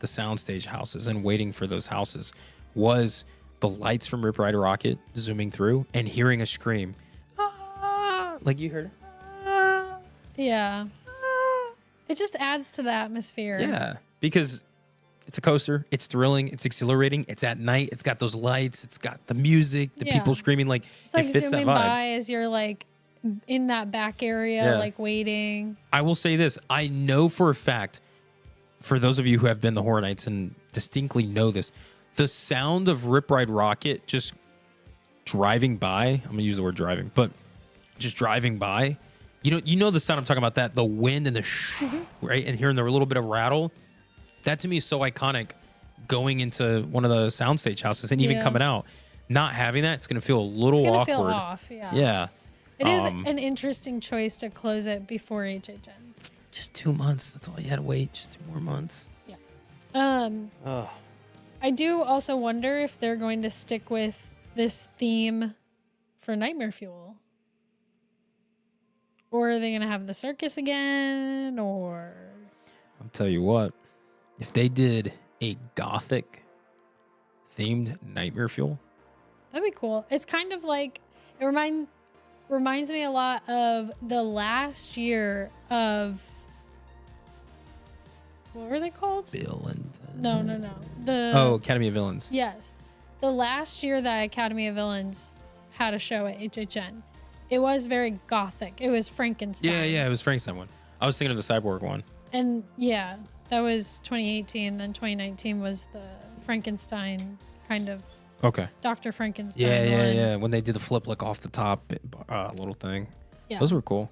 soundstage houses and waiting for those houses was the lights from Rip Ride Rocket zooming through and hearing a scream. Ah! Like you heard it. Ah! Yeah. It just adds to the atmosphere. Yeah, because it's a coaster. It's thrilling. It's exhilarating. It's at night. It's got those lights. It's got the music, the people screaming. Like, it's like it fits zooming that vibe. by as you're like in that back area, like waiting. I will say this. I know for a fact, for those of you who have been to Horror Nights and distinctly know this, the sound of Rip Ride Rocket just driving by, I'm going to use the word driving, but just driving by, you know the sound I'm talking about, that the wind and the right, and hearing the little bit of rattle. That to me is so iconic. Going into one of the soundstage houses and even coming out, not having that, it's gonna feel a little awkward. Feel off, yeah. It is an interesting choice to close it before HHN. Just 2 months. That's all you had to wait. Just 2 more months. Yeah. I do also wonder if they're going to stick with this theme for Nightmare Fuel. Or are they going to have the circus again? Or I'll tell you what, if they did a Gothic themed Nightmare Fuel, that'd be cool. It's kind of like, it reminds me a lot of the last year of what were they called? Villain. No. Academy of Villains. Yes. The last year that Academy of Villains had a show at HHN, it was very gothic. It was Frankenstein. Yeah, it was Frankenstein one. I was thinking of the Cyborg one. And yeah, that was 2018. Then 2019 was the Frankenstein kind of Dr. Frankenstein one. Yeah. When they did the flip like off the top little thing. Yeah. Those were cool.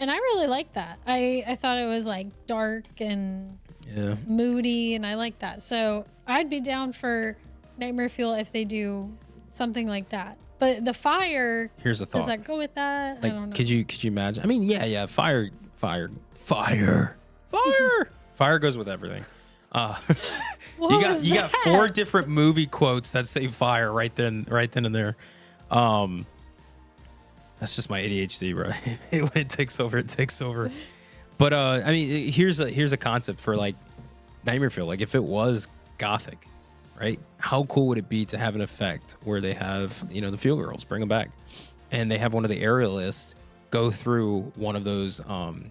And I really liked that. I thought it was like dark and moody, and I like that. So I'd be down for Nightmare Fuel if they do something like that. But the fire, here's a thought. Does that go with that? Like, I don't know. Could you imagine? I mean, yeah, fire goes with everything. You got 4 different movie quotes that say fire right then and there. That's just my ADHD, bro. When it takes over, it takes over. But I mean, here's a concept for like Nightmare Fuel. Like if it was Gothic, right? How cool would it be to have an effect where they have, the Fuel Girls, bring them back, and they have one of the aerialists go through one of those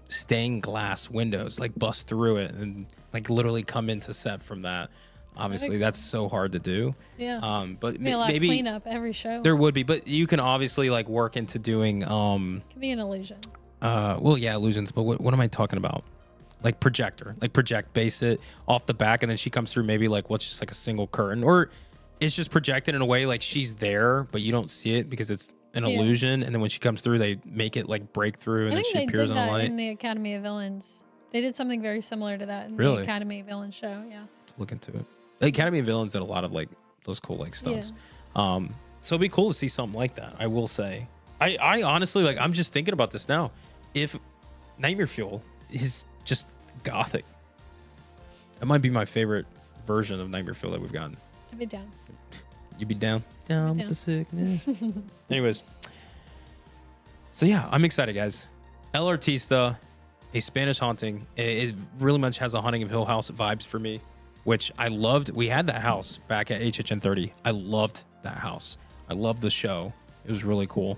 stained glass windows, like bust through it and like literally come into set from that. Obviously, that's so hard to do. Yeah. But be a lot maybe of cleanup every show. There would be, but you can obviously like work into doing. It can be an illusion. Well, yeah, illusions. But what am I talking about? Like projector, like base it off the back, and then she comes through maybe like what's just like a single curtain, or it's just projected in a way like she's there, but you don't see it because it's an illusion. And then when she comes through, they make it like break through, and then she appears on the light. In the Academy of Villains, they did something very similar to that in the Academy of Villains show. Yeah. Look into it. The Academy of Villains did a lot of like those cool like stunts. So it'd be cool to see something like that. I will say. I honestly like. I'm just thinking about this now. If Nightmare Fuel is just Gothic, that might be my favorite version of Nightmare Fuel that we've gotten. I'd be down. You'd be down. Down with the sickness. Anyways, so yeah, I'm excited, guys. El Artista, A Spanish Haunting. It really much has a Haunting of Hill House vibes for me, which I loved. We had that house back at HHN 30. I loved that house. I loved the show. It was really cool.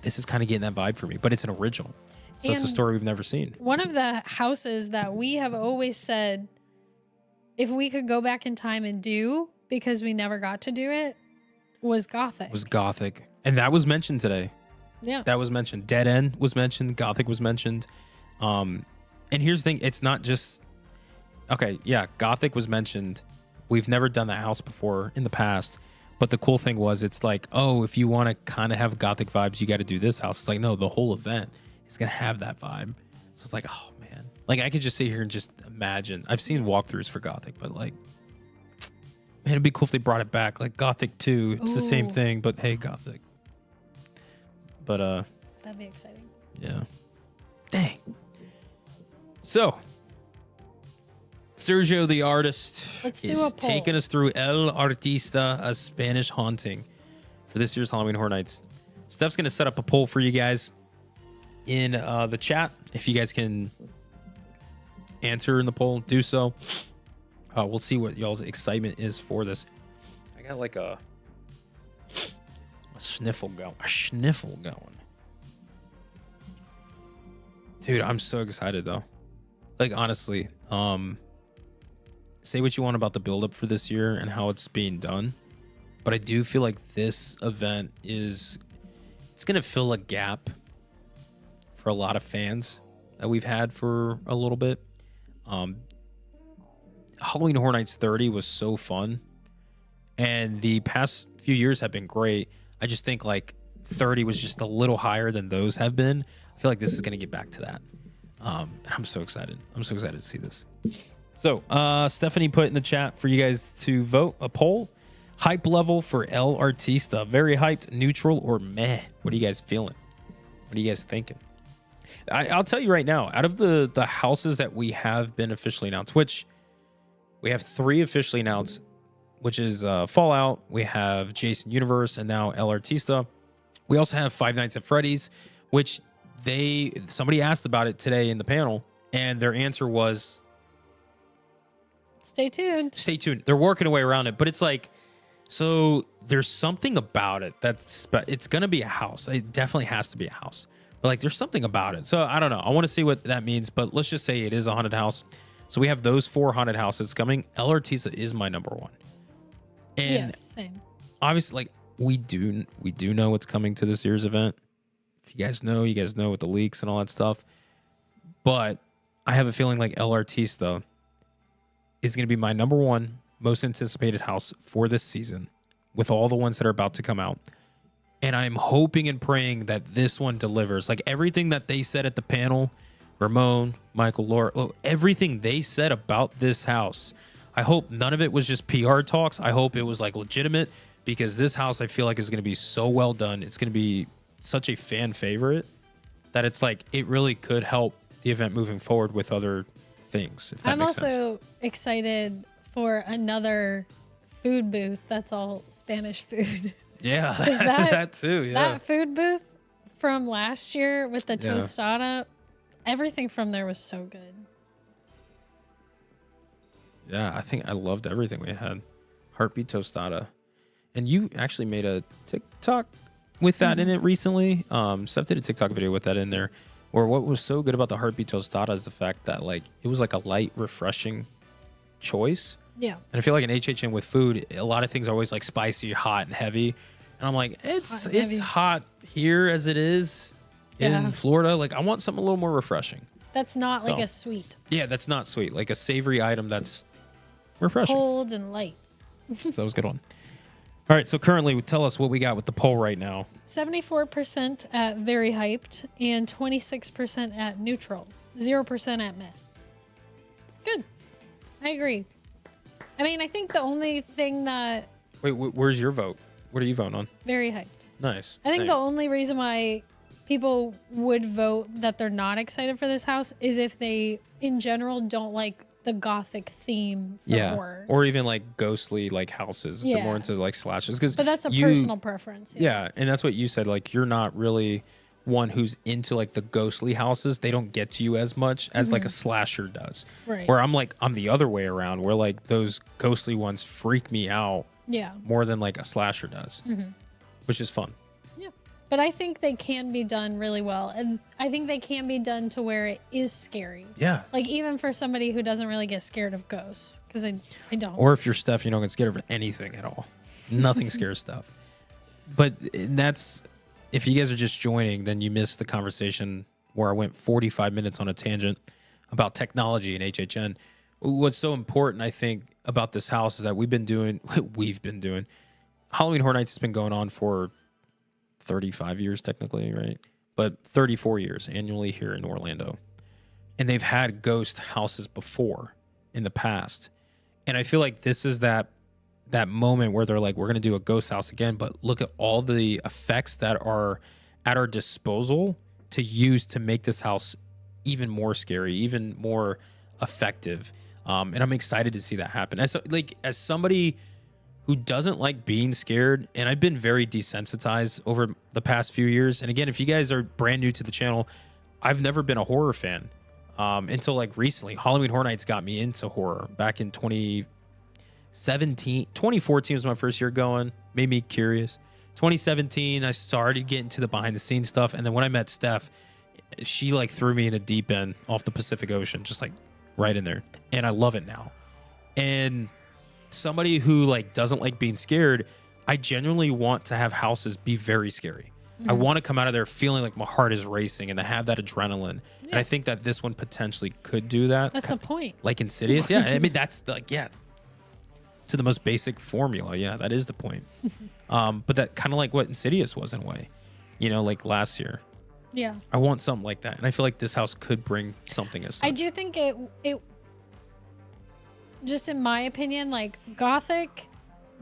This is kind of getting that vibe for me, but it's an original. So it's a story we've never seen. One of the houses that we have always said, if we could go back in time and do, because we never got to do it, was Gothic. And that was mentioned today. Yeah. That was mentioned. Dead End was mentioned. Gothic was mentioned. And here's the thing. It's not just... Okay, yeah, Gothic was mentioned. We've never done that house before in the past. But the cool thing was, it's like, oh, if you want to kind of have Gothic vibes, you got to do this house. It's like, no, the whole event is going to have that vibe. So it's like, oh, man. Like, I could just sit here and just imagine. I've seen walkthroughs for Gothic, but like, man, it'd be cool if they brought it back. Like Gothic 2, it's the same thing, but hey, Gothic. But, that'd be exciting. Yeah. Dang. So, Sergio the artist is taking us through El Artista A Spanish Haunting for this year's Halloween Horror Nights. Steph's going to set up a poll for you guys in the chat. If you guys can answer in the poll, do so. We'll see what y'all's excitement is for this. I got like a sniffle going. Dude, I'm so excited though. Like honestly, say what you want about the build-up for this year and how it's being done, but I do feel like this event it's gonna fill a gap for a lot of fans that we've had for a little bit. Halloween Horror Nights 30 was so fun, and the past few years have been great. I just think like 30 was just a little higher than those have been. I feel like this is gonna get back to that. And I'm so excited. I'm so excited to see this. So, Stephanie put in the chat for you guys to vote a poll. Hype level for El Artista. Very hyped, neutral, or meh? What are you guys feeling? What are you guys thinking? I'll tell you right now, out of the houses that we have been officially announced, which we have 3 officially announced, which is Fallout, we have Jason Universe, and now El Artista. We also have Five Nights at Freddy's, which somebody asked about it today in the panel, and their answer was... Stay tuned. Stay tuned. They're working a way around it, but it's like, so there's something about it it's going to be a house. It definitely has to be a house. But like, there's something about it. So I don't know. I want to see what that means. But let's just say it is a haunted house. So we have those 4 haunted houses coming. El Artista is my number 1. And yes, same. obviously, like we do know what's coming to this year's event. If you guys know with the leaks and all that stuff. But I have a feeling like El Artista is going to be my number 1 most anticipated house for this season, with all the ones that are about to come out. And I'm hoping and praying that this one delivers. Like everything that they said at the panel, Ramon, Michael, Laura, everything they said about this house, I hope none of it was just PR talks. I hope it was like legitimate, because this house I feel like is going to be so well done. It's going to be such a fan favorite that it's like it really could help the event moving forward with other things. If that I'm makes also sense. excited for another food booth that's all Spanish food. Yeah, that, that too. Yeah, That food booth from last year with the Yeah. tostada, everything from there was so good. yeah. I think I loved everything we had. Heartbeat tostada, and you actually made a TikTok with that in it recently. Steph did a TikTok video with that in there. Or what was so good about the heartbeat tostada is the fact that like it was like a light, refreshing choice. Yeah. And I feel like in HHN with food, a lot of things are always like spicy, hot, and heavy. And I'm like, it's heavy. hot here as it is Yeah. in Florida. Like I want something a little more refreshing. That's not like So. a sweet. Yeah, that's not sweet. Like a savory item that's refreshing. Cold and light. So that was a good one. All right, so currently, tell us what we got with the poll right now. 74% at very hyped and 26% at neutral. 0% at meh. Good. I agree. I mean, I think the only thing that Wait, where's your vote? What are you voting on? very hyped. Nice. I think Same. the only reason why people would vote that they're not excited for this house is if they, in general, don't like the Gothic theme for horror. Or even like ghostly like houses. If they're more Yeah. into like slashes. Because But that's a personal preference. Yeah, and that's what you said. Like you're not really one who's into like the ghostly houses. They don't get to you as much as like a slasher does. Right. Where I'm the other way around. Where like those ghostly ones freak me out Yeah. more than like a slasher does, which is fun. Yeah. But I think they can be done really well. And I think they can be done to where it is scary. Yeah. Like even for somebody who doesn't really get scared of ghosts. Because I don't. Or if you're Steph, you don't get scared of anything at all. Nothing scares Steph. But that's, if you guys are just joining, then you missed the conversation where I went 45 minutes on a tangent about technology in HHN. What's so important, I think, about this house is that we've been doing Halloween Horror Nights has been going on for 35 years technically, right? But 34 years annually here in Orlando. And they've had ghost houses before in the past. And I feel like this is that moment where they're like, we're going to do a ghost house again, but look at all the effects that are at our disposal to use to make this house even more scary, even more effective. And I'm excited to see that happen. As somebody who doesn't like being scared, and I've been very desensitized over the past few years. And again, if you guys are brand new to the channel, I've never been a horror fan until like recently. Halloween Horror Nights got me into horror back in 2014 was my first year going, made me curious. 2017, I started getting to the behind the scenes stuff. And then when I met Steph, she like threw me in the deep end off the Pacific Ocean, just like right in there. And I love it now. And somebody who like doesn't like being scared, I genuinely want to have houses be very scary. I want to come out of there feeling like my heart is racing and to have that adrenaline. Yeah. And I think that this one potentially could do that. That's the point. Like Insidious. Yeah. I mean, that's like, yeah, to the most basic formula. Yeah, that is the point. But that kind of like what Insidious was in a way, like last year. Yeah. I want something like that. And I feel like this house could bring something as such. I do think it just in my opinion, like Gothic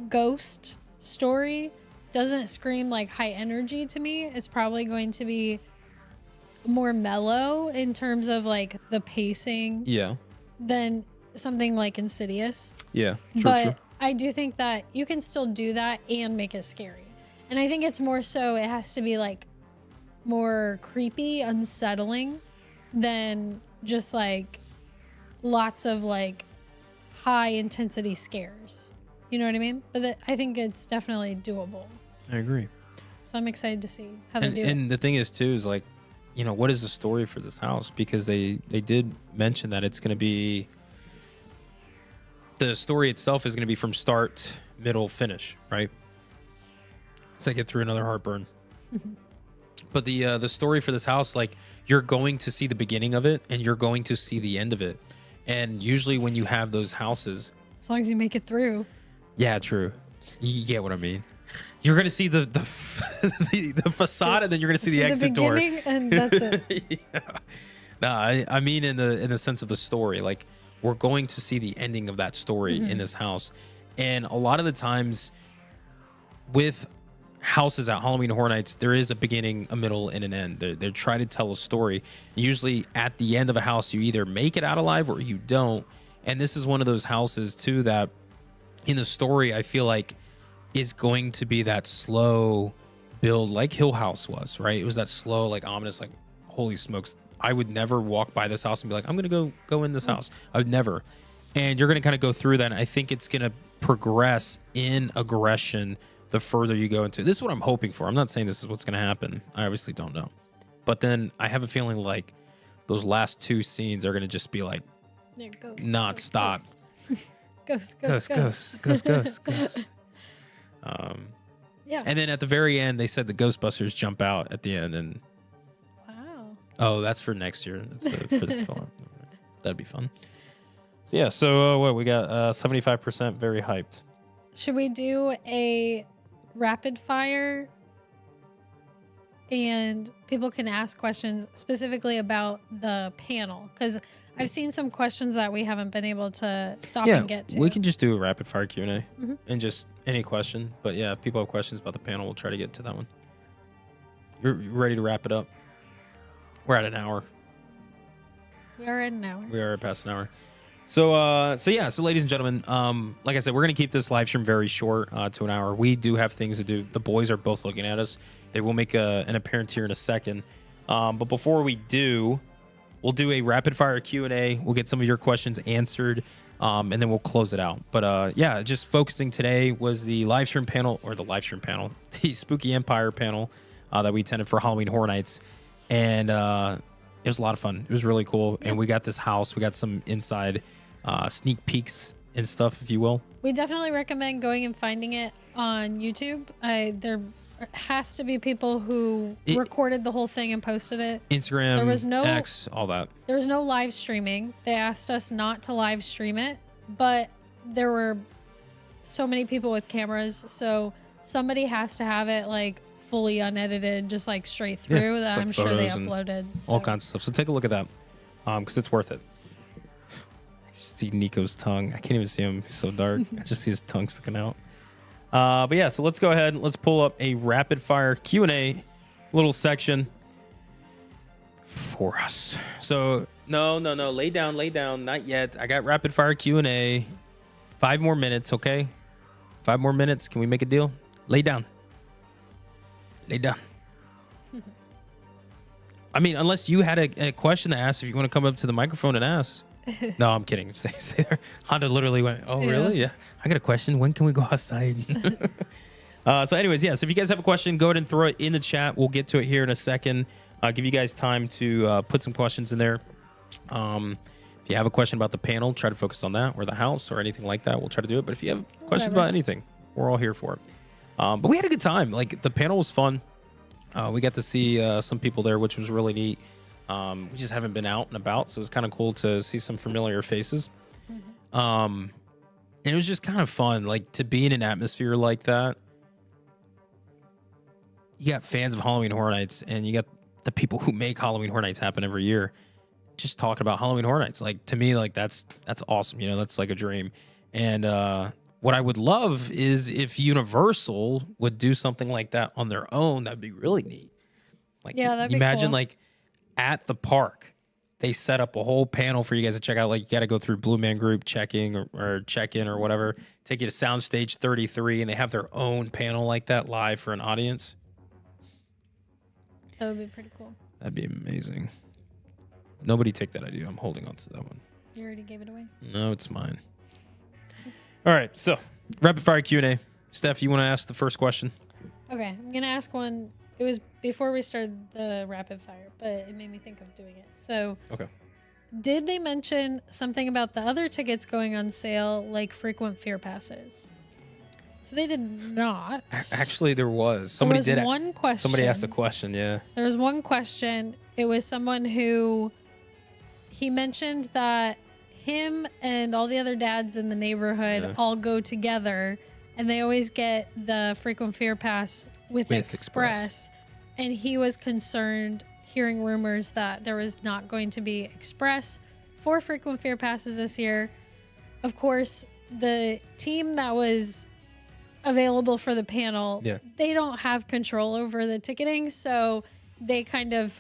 ghost story doesn't scream like high energy to me. It's probably going to be more mellow in terms of like the pacing. Yeah. Than something like Insidious. Yeah. True. I do think that you can still do that and make it scary. And I think it's more so it has to be like more creepy, unsettling than just like lots of like high intensity scares. You know what I mean? But I think it's definitely doable. I agree. So I'm excited to see how they do it. And the thing is too is like you know, what is the story for this house? Because they did mention that it's going to be, the story itself is going to be from start, middle, finish, right? It's like get through another heartburn. But the story for this house, like, you're going to see the beginning of it and you're going to see the end of it. And usually when you have those houses, As long as you make it through. yeah, true. You get what I mean. You're gonna see the facade, and then you're gonna see the exit door. And that's it. Yeah. No, I mean in the sense of the story. Like, we're going to see the ending of that story in this house, and a lot of the times with houses at Halloween Horror Nights, there is a beginning, a middle, and an end. They're trying to tell a story. Usually at the end of a house, you either make it out alive or you don't. And this is one of those houses too that in the story, I feel like is going to be that slow build like Hill House was, right? It was that slow, like ominous, like, holy smokes. I would never walk by this house and be like, I'm going to go in this house. I would never. And you're going to kind of go through that. And I think it's going to progress in aggression the further you go into. This is what I'm hoping for. I'm not saying this is what's going to happen. I obviously don't know. But then I have a feeling like those last two scenes are going to just be like, Yeah, not stop. Ghost. Yeah. And then at the very end, they said the Ghostbusters jump out at the end. And Wow. oh, that's for next year. That's for the film. That'd be fun. So yeah. So what we got? 75% very hyped. Should we do a rapid fire? And people can ask questions specifically about the panel, because I've seen some questions that we haven't been able to stop and get to. We can just do a rapid fire Q&A Mhm. and just any question. But yeah, if people have questions about the panel, we'll try to get to that one. You're ready to wrap it up? We're at an hour. We are at an hour. We are past an hour. So ladies and gentlemen, like I said, we're going to keep this live stream very short, to an hour. We do have things to do. The boys are both looking at us. They will make an appearance here in a second. But before we do, we'll do a rapid fire Q&A. We'll get some of your questions answered, and then we'll close it out. But yeah, just focusing today was the live stream panel, the Spooky Empire panel that we attended for Halloween Horror Nights. And it was a lot of fun. It was really cool. Yeah. And we got this house. We got some inside sneak peeks and stuff, if you will. We definitely recommend going and finding it on YouTube. There has to be people who recorded the whole thing and posted it. Instagram, there was no X, all that. There was no live streaming. They asked us not to live stream it, but there were so many people with cameras, so somebody has to have it like fully unedited, just like straight through, that like I'm sure they uploaded. All kinds of stuff. So take a look at that, because it's worth it. I see Nico's tongue. I can't even see him. He's so dark. I just see his tongue sticking out. But yeah, so let's go ahead. Let's pull up a rapid fire Q&A little section for us. So no, lay down. Not yet. I got rapid fire Q&A. 5 more minutes, okay? 5 more minutes. Can we make a deal? Lay down. I mean, unless you had a question to ask, if you want to come up to the microphone and ask. No, I'm kidding. Stay there. Honda literally went, oh, really? Yeah. I got a question. When can we go outside? So anyways, yeah. So if you guys have a question, go ahead and throw it in the chat. We'll get to it here in a second. I'll give you guys time to put some questions in there. If you have a question about the panel, try to focus on that, or the house, or anything like that. We'll try to do it. But if you have questions about anything, we're all here for it. But we had a good time. Like, the panel was fun. We got to see some people there, which was really neat. We just haven't been out and about, so it was kind of cool to see some familiar faces. And it was just kind of fun, like, to be in an atmosphere like that. You got fans of Halloween Horror Nights, and you got the people who make Halloween Horror Nights happen every year, just talking about Halloween Horror Nights. Like, to me, like, that's awesome. You know, that's like a dream. And what I would love is if Universal would do something like that on their own. That'd be really neat. Like, yeah, that'd be imagine cool. Like, at the park, they set up a whole panel for you guys to check out. Like, you got to go through Blue Man Group checking or check-in or whatever. Take you to Soundstage 33, and they have their own panel like that live for an audience. That would be pretty cool. That'd be amazing. Nobody take that idea. I'm holding on to that one. You already gave it away? No, it's mine. All right, so rapid fire Q&A. Steph, you want to ask the first question? Okay, I'm going to ask one. It was before we started the rapid fire, but it made me think of doing it. So, Okay. did they mention something about the other tickets going on sale, like frequent fear passes? So they did not. Actually, there was. There was one question. Somebody asked a question, yeah. There was one question. It was someone who he mentioned that him and all the other dads in the neighborhood all go together, and they always get the frequent fear pass with Express. And he was concerned hearing rumors that there was not going to be Express for frequent fear passes this year. Of course, the team that was available for the panel, they don't have control over the ticketing, so they kind of,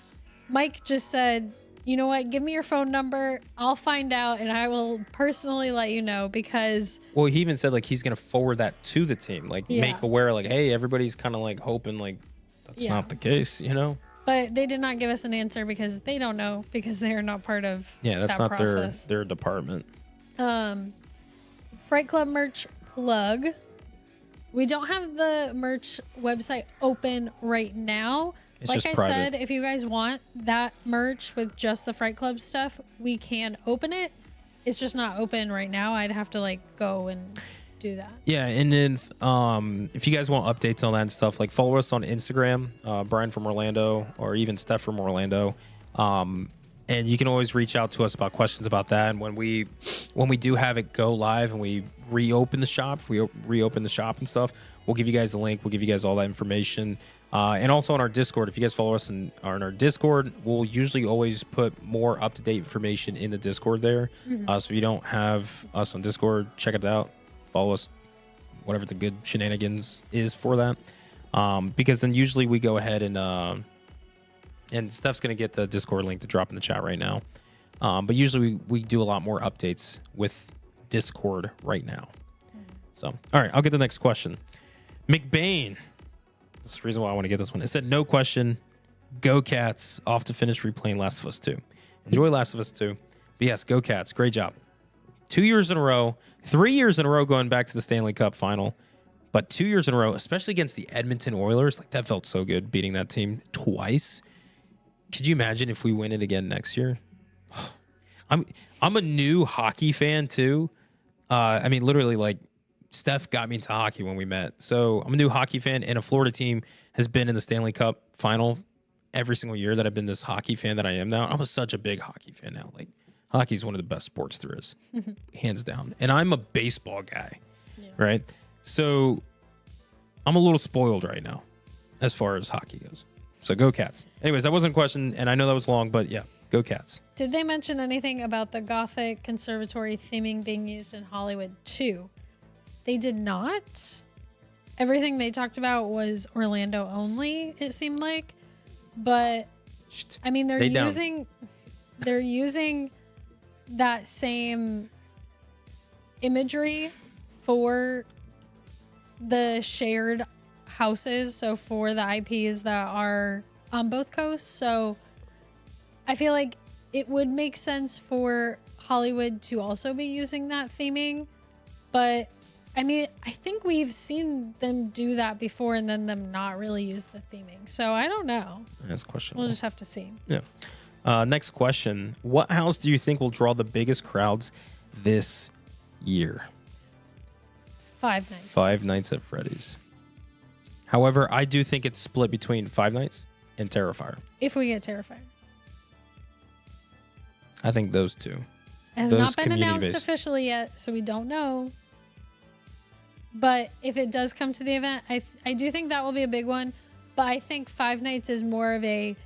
Mike just said, you know what, give me your phone number, I'll find out, and I will personally let you know, because well, he even said like he's gonna forward that to the team, like make aware, like, hey, everybody's kind of like hoping like that's not the case, you know. But they did not give us an answer because they don't know, because they are not part of that's that not process. their department. Fright Club merch plug. We don't have the merch website open right now. It's like just I private. said, if you guys want that merch with just the Fright Club stuff, we can open it. It's just not open right now. I'd have to like go and do that. Yeah, and then if you guys want updates on that and stuff, like follow us on Instagram, Brian from Orlando, or even Steph from Orlando. And you can always reach out to us about questions about that. And when we do have it go live and we reopen the shop, and stuff, we'll give you guys the link. We'll give you guys all that information. And also on our Discord, if you guys follow us on our Discord, we'll usually always put more up-to-date information in the Discord there. So if you don't have us on Discord, check it out. Follow us, whatever the good shenanigans is for that. Because then usually we go ahead and Steph's going to get the Discord link to drop in the chat right now. But usually we do a lot more updates with Discord right now. So, all right, I'll get the next question. McBain. That's the reason why I want to get this one. It said, no question. Go Cats. Off to finish replaying Last of Us 2. Enjoy Last of Us 2. But yes, go Cats. Great job. 2 years in a row. 3 years in a row going back to the Stanley Cup final. But 2 years in a row, especially against the Edmonton Oilers. Like, that felt so good, beating that team twice. Could you imagine if we win it again next year? I'm a new hockey fan too. I mean, literally, like, Steph got me into hockey when we met. So I'm a new hockey fan, and a Florida team has been in the Stanley Cup final every single year that I've been this hockey fan that I am now. I'm such a big hockey fan now. Like, hockey is one of the best sports there is, hands down. And I'm a baseball guy, right? So I'm a little spoiled right now as far as hockey goes. So go Cats. Anyways, that wasn't a question, and I know that was long, but yeah, go Cats. Did they mention anything about the Gothic conservatory theming being used in Hollywood too? They did not. Everything they talked about was Orlando only, it seemed like. But I mean, they're using that same imagery for the shared houses, so for the IPs that are on both coasts. So I feel like it would make sense for Hollywood to also be using that theming, but I mean, I think we've seen them do that before and then them not really use the theming. So I don't know. That's questionable. We'll just have to see. Yeah. Next question. What house do you think will draw the biggest crowds this year? Five Nights. Five Nights at Freddy's. However, I do think it's split between Five Nights and Terrifier. If we get Terrifier. I think those two. It has not been announced officially yet, so we don't know. But if it does come to the event, I do think that will be a big one. But I think Five Nights is more of a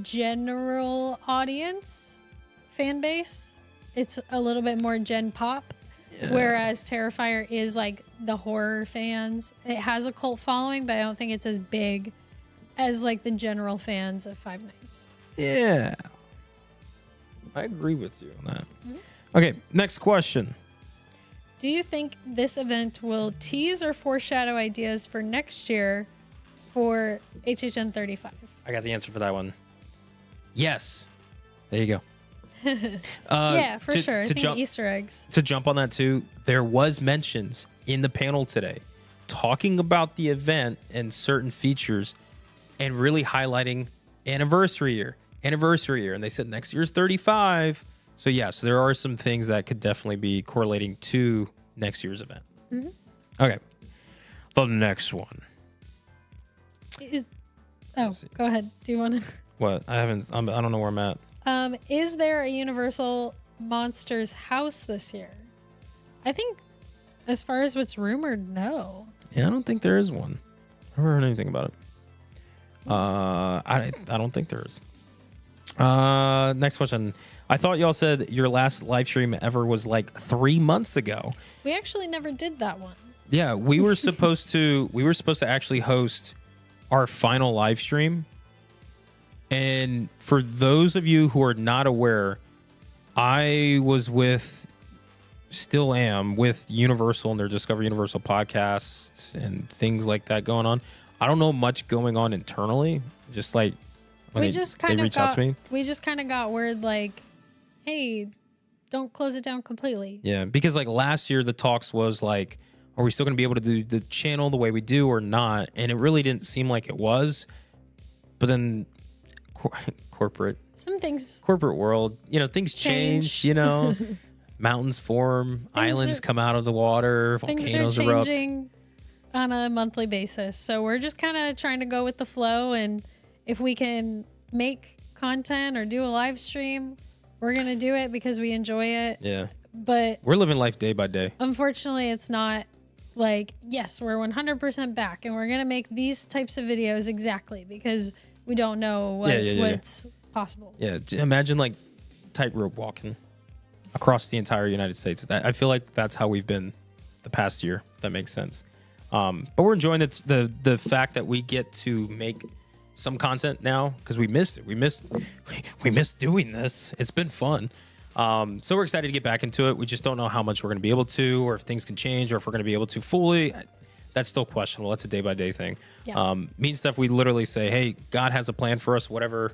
general audience fan base. It's a little bit more gen pop. Yeah. Whereas Terrifier is like the horror fans. It has a cult following, but I don't think it's as big as like the general fans of Five Nights. Yeah. I agree with you on that. Mm-hmm. Okay, next question. Do you think this event will tease or foreshadow ideas for next year for HHN 35? I got the answer for that one. Yes. There you go. Yeah, for sure. I think Easter eggs. To jump on that too, there was mentions in the panel today talking about the event and certain features and really highlighting anniversary year. And they said next year's 35. So yes, there are some things that could definitely be correlating to next year's event. Mm-hmm. Okay. The next one. Go ahead. Do you want to? What? I don't know where I'm at. Is there a Universal Monsters house this year? I think, as far as what's rumored, no. Yeah, I don't think there is one. I haven't heard anything about it. I don't think there is. Next question. I thought y'all said your last live stream ever was like 3 months ago. We actually never did that one. Yeah, we were supposed to actually host our final live stream. And for those of you who are not aware, I was still am with Universal and their Discover Universal podcasts and things like that going on. I don't know much going on internally. Just like when we they just kind reach out to me. We just kind of got word like, hey, don't close it down completely. Yeah, because like last year the talks was like, are we still going to be able to do the channel the way we do or not? And it really didn't seem like it was. But then corporate world, things change, mountains form, islands come out of the water, volcanoes erupt. Things are changing on a monthly basis. So we're just kind of trying to go with the flow. And if we can make content or do a live stream, we're going to do it because we enjoy it. Yeah. But we're living life day by day. Unfortunately, it's not like, yes, we're 100% back and we're going to make these types of videos exactly because we don't know what's possible. Yeah. Imagine like tightrope walking across the entire United States. I feel like that's how we've been the past year. If that makes sense. But we're enjoying the fact that we get to make some content now because we missed it. We missed doing this. It's been fun. So we're excited to get back into it. We just don't know how much we're going to be able to, or if things can change, or if we're going to be able to fully. That's still questionable. That's a day-by-day thing. Yeah. Me and Steph, we literally say, hey, God has a plan for us. Whatever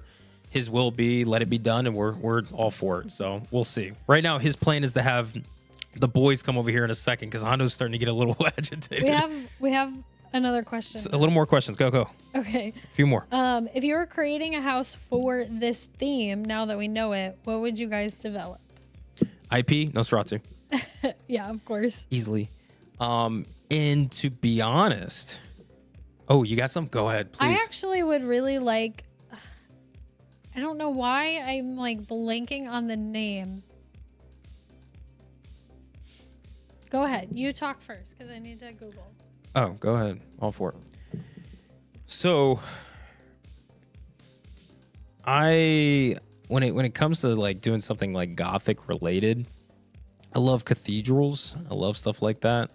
his will be, let it be done, and we're all for it. So we'll see. Right now, his plan is to have the boys come over here in a second because Hondo's starting to get a little agitated. We have another question. A little more questions. Go. Okay. A few more. If you were creating a house for this theme, now that we know it, what would you guys develop? IP, Nosferatu. Yeah, of course. Easily. And to be honest, you got some? Go ahead, please. I actually would really like, I don't know why I'm like blanking on the name. Go ahead. You talk first because I need to Google. Oh, go ahead. All for it. So, when it comes to like doing something like Gothic related, I love cathedrals. I love stuff like that.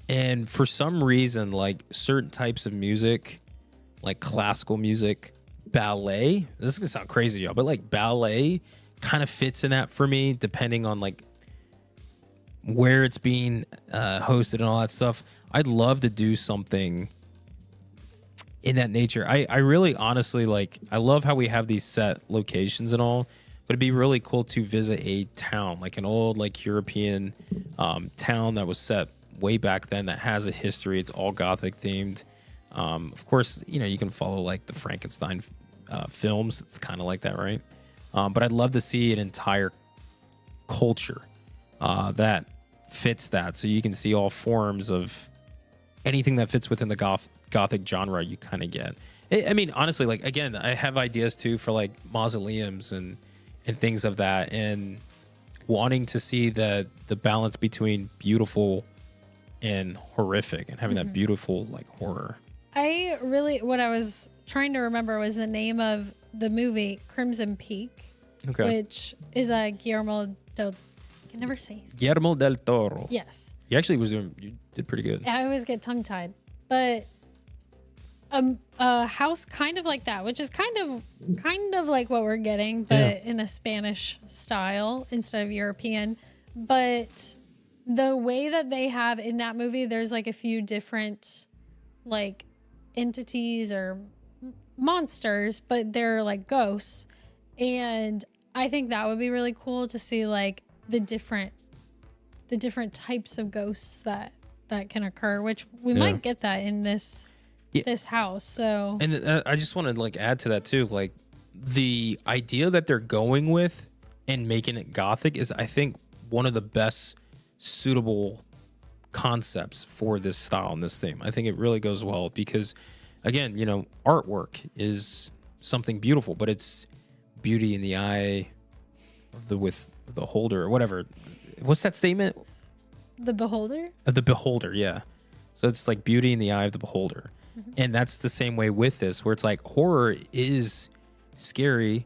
And for some reason, like certain types of music, like classical music, ballet, this is gonna sound crazy, y'all, but like ballet kind of fits in that for me, depending on like where it's being hosted and all that stuff. I'd love to do something in that nature. I really honestly like, I love how we have these set locations and all, but it'd be really cool to visit a town, like an old like European town that was set way back then that has a history. It's all Gothic themed. Of course, you can follow like the Frankenstein films. It's kind of like that, right? But I'd love to see an entire culture that fits that. So you can see all forms of anything that fits within the Gothic genre you kind of get. I mean, honestly, like, again, I have ideas too for like mausoleums and things of that, and wanting to see the balance between beautiful and horrific and having that beautiful like horror. What I was trying to remember was the name of the movie Crimson Peak, which is a Guillermo del Toro. Yes. You did pretty good. I always get tongue tied, but a house kind of like that, which is kind of like what we're getting, but in a Spanish style instead of European. But the way that they have in that movie, there's like a few different like entities or monsters, but they're like ghosts. And I think that would be really cool to see like the different types of ghosts that can occur, which we might get that in this this house. So And I just want to like add to that too, like the idea that they're going with and making it Gothic is, I think, one of the best suitable concepts for this style and this theme. I think it really goes well because, again, you know, artwork is something beautiful, but it's beauty in the eye of the holder or whatever. What's that statement? the beholder. The beholder, yeah. So it's like beauty in the eye of the beholder. And that's the same way with this, where it's like horror is scary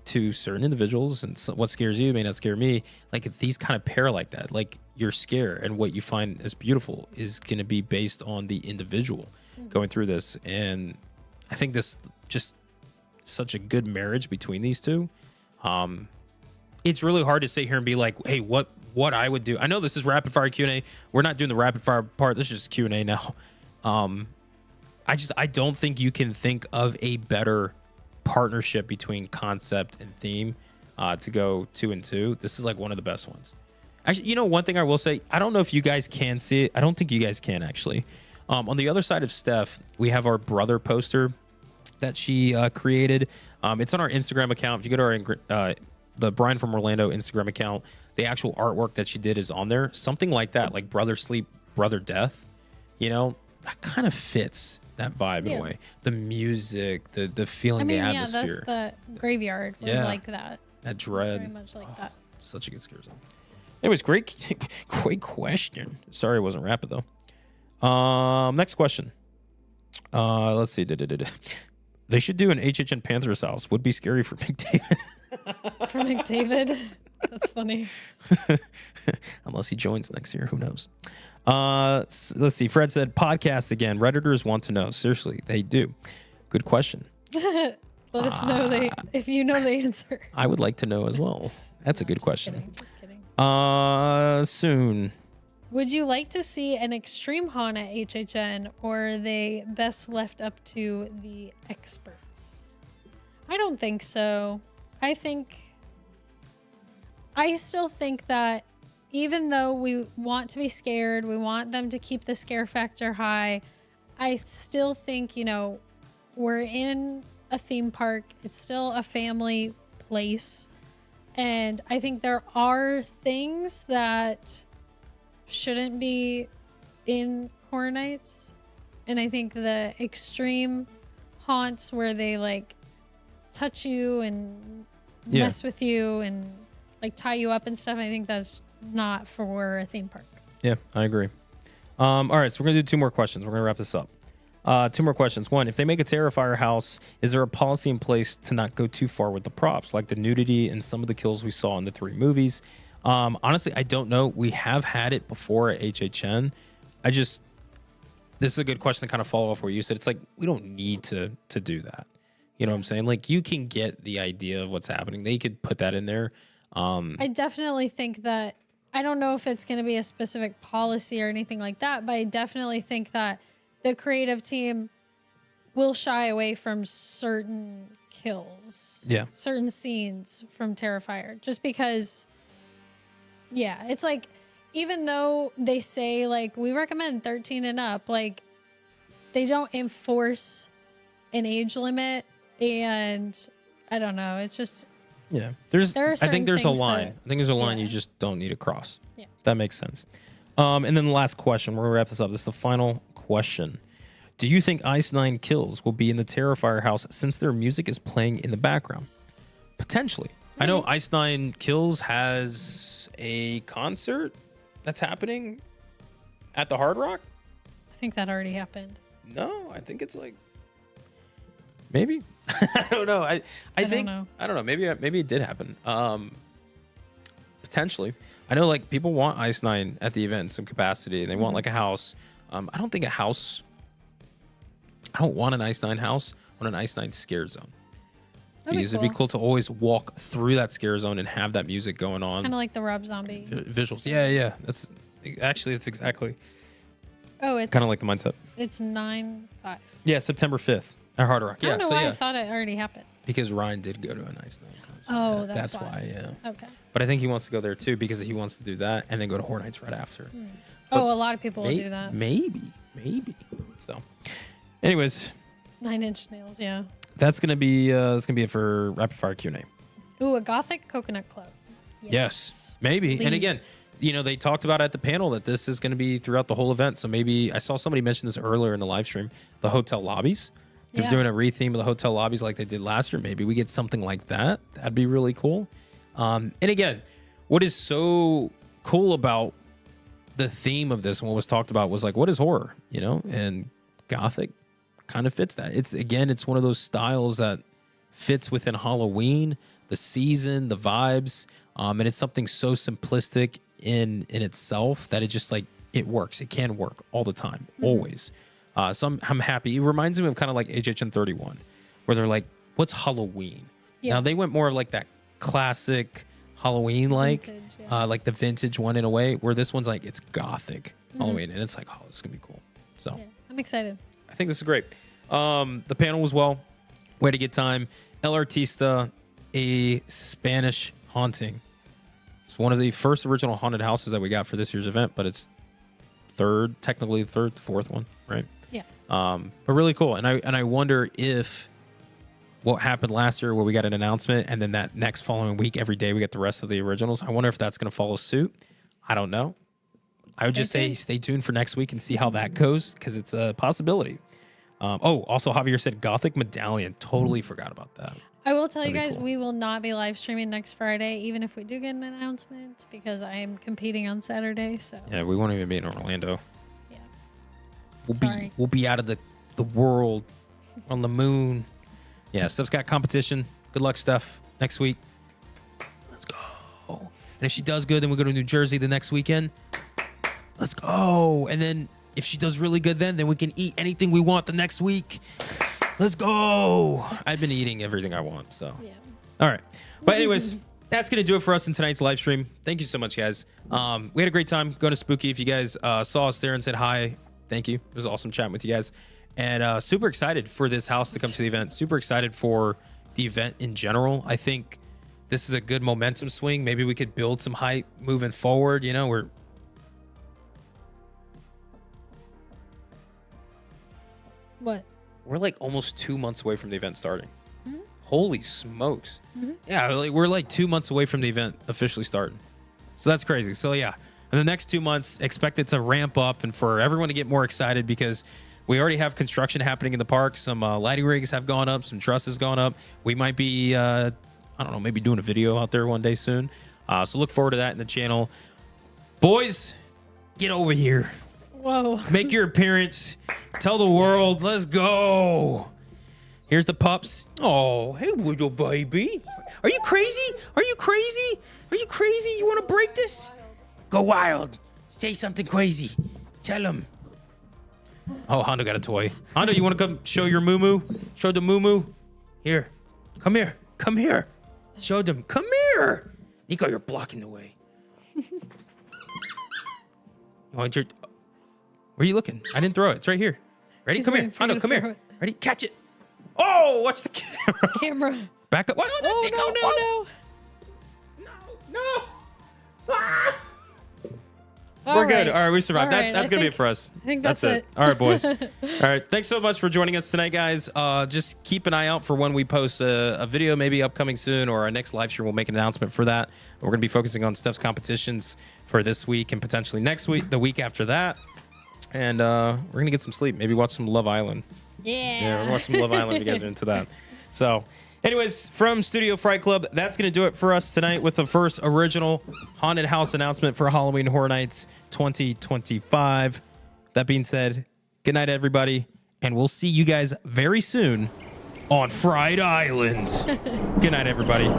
to certain individuals, and so what scares you may not scare me. Like these kind of pair like that, like you're scared, and what you find as beautiful is going to be based on the individual going through this. And I think this just such a good marriage between these two. It's really hard to sit here and be like, hey, what I would do. I know this is rapid fire Q&A. We're not doing the rapid fire part. This is just Q&A now. I don't think you can think of a better partnership between concept and theme to go 2 and 2. This is like one of the best ones. Actually, you know, one thing I will say, I don't know if you guys can see it. I don't think you guys can actually. On the other side of Steph, we have our brother poster that she created. It's on our Instagram account. If you go to our the Brian from Orlando Instagram account, the actual artwork that she did is on there. Something like that, like brother sleep, brother death. You know, that kind of fits that vibe in a way. The music, the feeling, the atmosphere. Yeah, that's the graveyard was like that. That dread. Very much like that. Such a good scare zone. Anyways, great question. Sorry, it wasn't rapid though. Next question. Let's see. They should do an HHN Panthers house. Would be scary for McDavid. For McDavid? That's funny. Unless he joins next year, who knows? Let's see. Fred said, podcast again. Redditors want to know. Seriously, they do. Good question. Let us know if you know the answer. I would like to know as well. That's a good question. Just kidding. Soon. Would you like to see an extreme haunt at HHN, or are they best left up to the experts? I don't think so. I still think that even though we want to be scared, we want them to keep the scare factor high, I still think, you know, we're in a theme park. It's still a family place. And I think there are things that shouldn't be in Horror Nights. And I think the extreme haunts where they like touch you and mess with you and like tie you up and stuff, I think that's not for a theme park. Yeah, I agree. All right, so we're gonna do 2 more questions. We're gonna wrap this up. 2 more questions. 1, if they make a Terrifier house, is there a policy in place to not go too far with the props, like the nudity and some of the kills we saw in the 3 movies? Honestly, I don't know. We have had it before at HHN. This is a good question to kind of follow off where you said. It's like, we don't need to do that. You know what I'm saying? Like, you can get the idea of what's happening. They could put that in there. I definitely think that, I don't know if it's going to be a specific policy or anything like that, but I definitely think that the creative team will shy away from certain kills, certain scenes from Terrifier, just because, it's like, even though they say like we recommend 13 and up, like they don't enforce an age limit, and I don't know, it's just I think there's a line. I think there's a line you just don't need to cross. Yeah, that makes sense. And then the last question, we're gonna wrap this up. This is the final question. Do you think Ice Nine Kills will be in the Terrifier house since their music is playing in the background? Potentially. I know Ice Nine Kills has a concert that's happening at the Hard Rock. I think that already happened. No, I think it's like maybe. I don't know. I think I don't know. Maybe it did happen. Potentially. I know like people want Ice Nine at the event in some capacity, and they want like a house. I don't think a house. I don't want an Ice Nine house. I want an Ice Nine scare zone. Because it'd be cool to always walk through that scare zone and have that music going on. Kind of like the Rob Zombie visuals. Yeah. That's exactly. Oh, it's kind of like the mindset. It's 9/5. Yeah, September 5th at Hard Rock. I don't know why I thought it already happened. Because Ryan did go to a Ice Nine concert. Oh, that's why. Yeah. Okay. But I think he wants to go there too because he wants to do that and then go to Horror Nights right after. A lot of people will do that. Maybe. So, Anyways, 9 Inch Nails, yeah. that's gonna be it for rapid fire Q&A. Ooh, a Gothic Coconut Club. Yes, maybe. And again, Please. they talked about at the panel that this is going to be throughout the whole event. So maybe I saw somebody mention this earlier in the live stream, the hotel lobbies. They're Yeah. doing a retheme of the hotel lobbies like they did last year. Maybe we get something like that. That'd be really cool. And again, what is so cool about the theme of this and what was talked about was like, what is horror, and Gothic kind of fits that. It's one of those styles that fits within Halloween, the season, the vibes. And it's something so simplistic in itself that it just like, it works. It can work all the time, always. So I'm happy. It reminds me of kind of like HHN 31, where they're like, what's Halloween? Yeah. Now they went more of like that classic Halloween, like the vintage one in a way, where this one's like, it's Gothic Halloween. And it's like, oh, this is going to be cool. So Yeah, I'm excited. I think this is great. The panel was well. Way to get time. El Artista, A Spanish Haunting. It's one of the first original haunted houses that we got for this year's event, but it's technically fourth one, right? Yeah. But really cool. And I wonder if what happened last year where we got an announcement and then that next following week, every day we get the rest of the originals. I wonder if that's going to follow suit. I don't know. I would just say stay tuned for next week and see how that goes, because it's a possibility. Also Javier said Gothic Medallion. Totally forgot about that. I will tell you That'd be guys, cool. we will not be live streaming next Friday, even if we do get an announcement, because I am competing on Saturday. So Yeah, we won't even be in Orlando. yeah. We'll Sorry. be out of the world on the moon. Yeah, Steph's got competition. Good luck, Steph. Next week. Let's go. And if she does good, then we go to New Jersey the next weekend. Let's go. And then if she does really good then we can eat anything we want the next week. Let's go. I've been eating everything I want, so. Yeah. All right. But anyways, that's going to do it for us in tonight's live stream. Thank you so much, guys. We had a great time going to Spooky. If you guys saw us there and said hi, thank you. It was awesome chatting with you guys. And super excited for this house to come to the event. Super excited for the event in general. I think this is a good momentum swing. Maybe we could build some hype moving forward. We're like almost 2 months away from the event starting. Holy smokes. Yeah, we're like 2 months away from the event officially starting. So that's crazy. So yeah, in the next 2 months, expect it to ramp up and for everyone to get more excited, because we already have construction happening in the park. Some lighting rigs have gone up. Some trusses gone up. We might be, I don't know, maybe doing a video out there one day soon. So look forward to that in the channel. Boys, get over here. Whoa. Make your appearance. Tell the world. Let's go. Here's the pups. Oh, hey, little baby. Are you crazy? Are you crazy? Are you crazy? You want to break this? Go wild. Say something crazy. Tell them. Oh, Hondo got a toy. Hondo, you want to come show your moo-moo? Show the moo-moo. Here. Come here. Come here. Show them. Come here. Nico, you're blocking the way. You want your... Where are you looking? I didn't throw it. It's right here. Ready? Come here. Hondo, come here. Ready? Catch it. Oh, watch the camera. Back up. What? Oh, no. No. Ah! All We're good. right. All right, we survived. All right, That's going to be it for us. I think that's it. All right, boys. All right. Thanks so much for joining us tonight, guys. Just keep an eye out for when we post a video, maybe upcoming soon, or our next live stream. We'll make an announcement for that. We're going to be focusing on Steph's competitions for this week and potentially next week, the week after that. And we're going to get some sleep. Maybe watch some Love Island. Yeah, we're going to watch some Love Island if you guys are into that. So, anyways, from Studio Fright Club, that's going to do it for us tonight with the first original haunted house announcement for Halloween Horror Nights 2025. That being said, good night, everybody. And we'll see you guys very soon on Fright Island. Good night, everybody.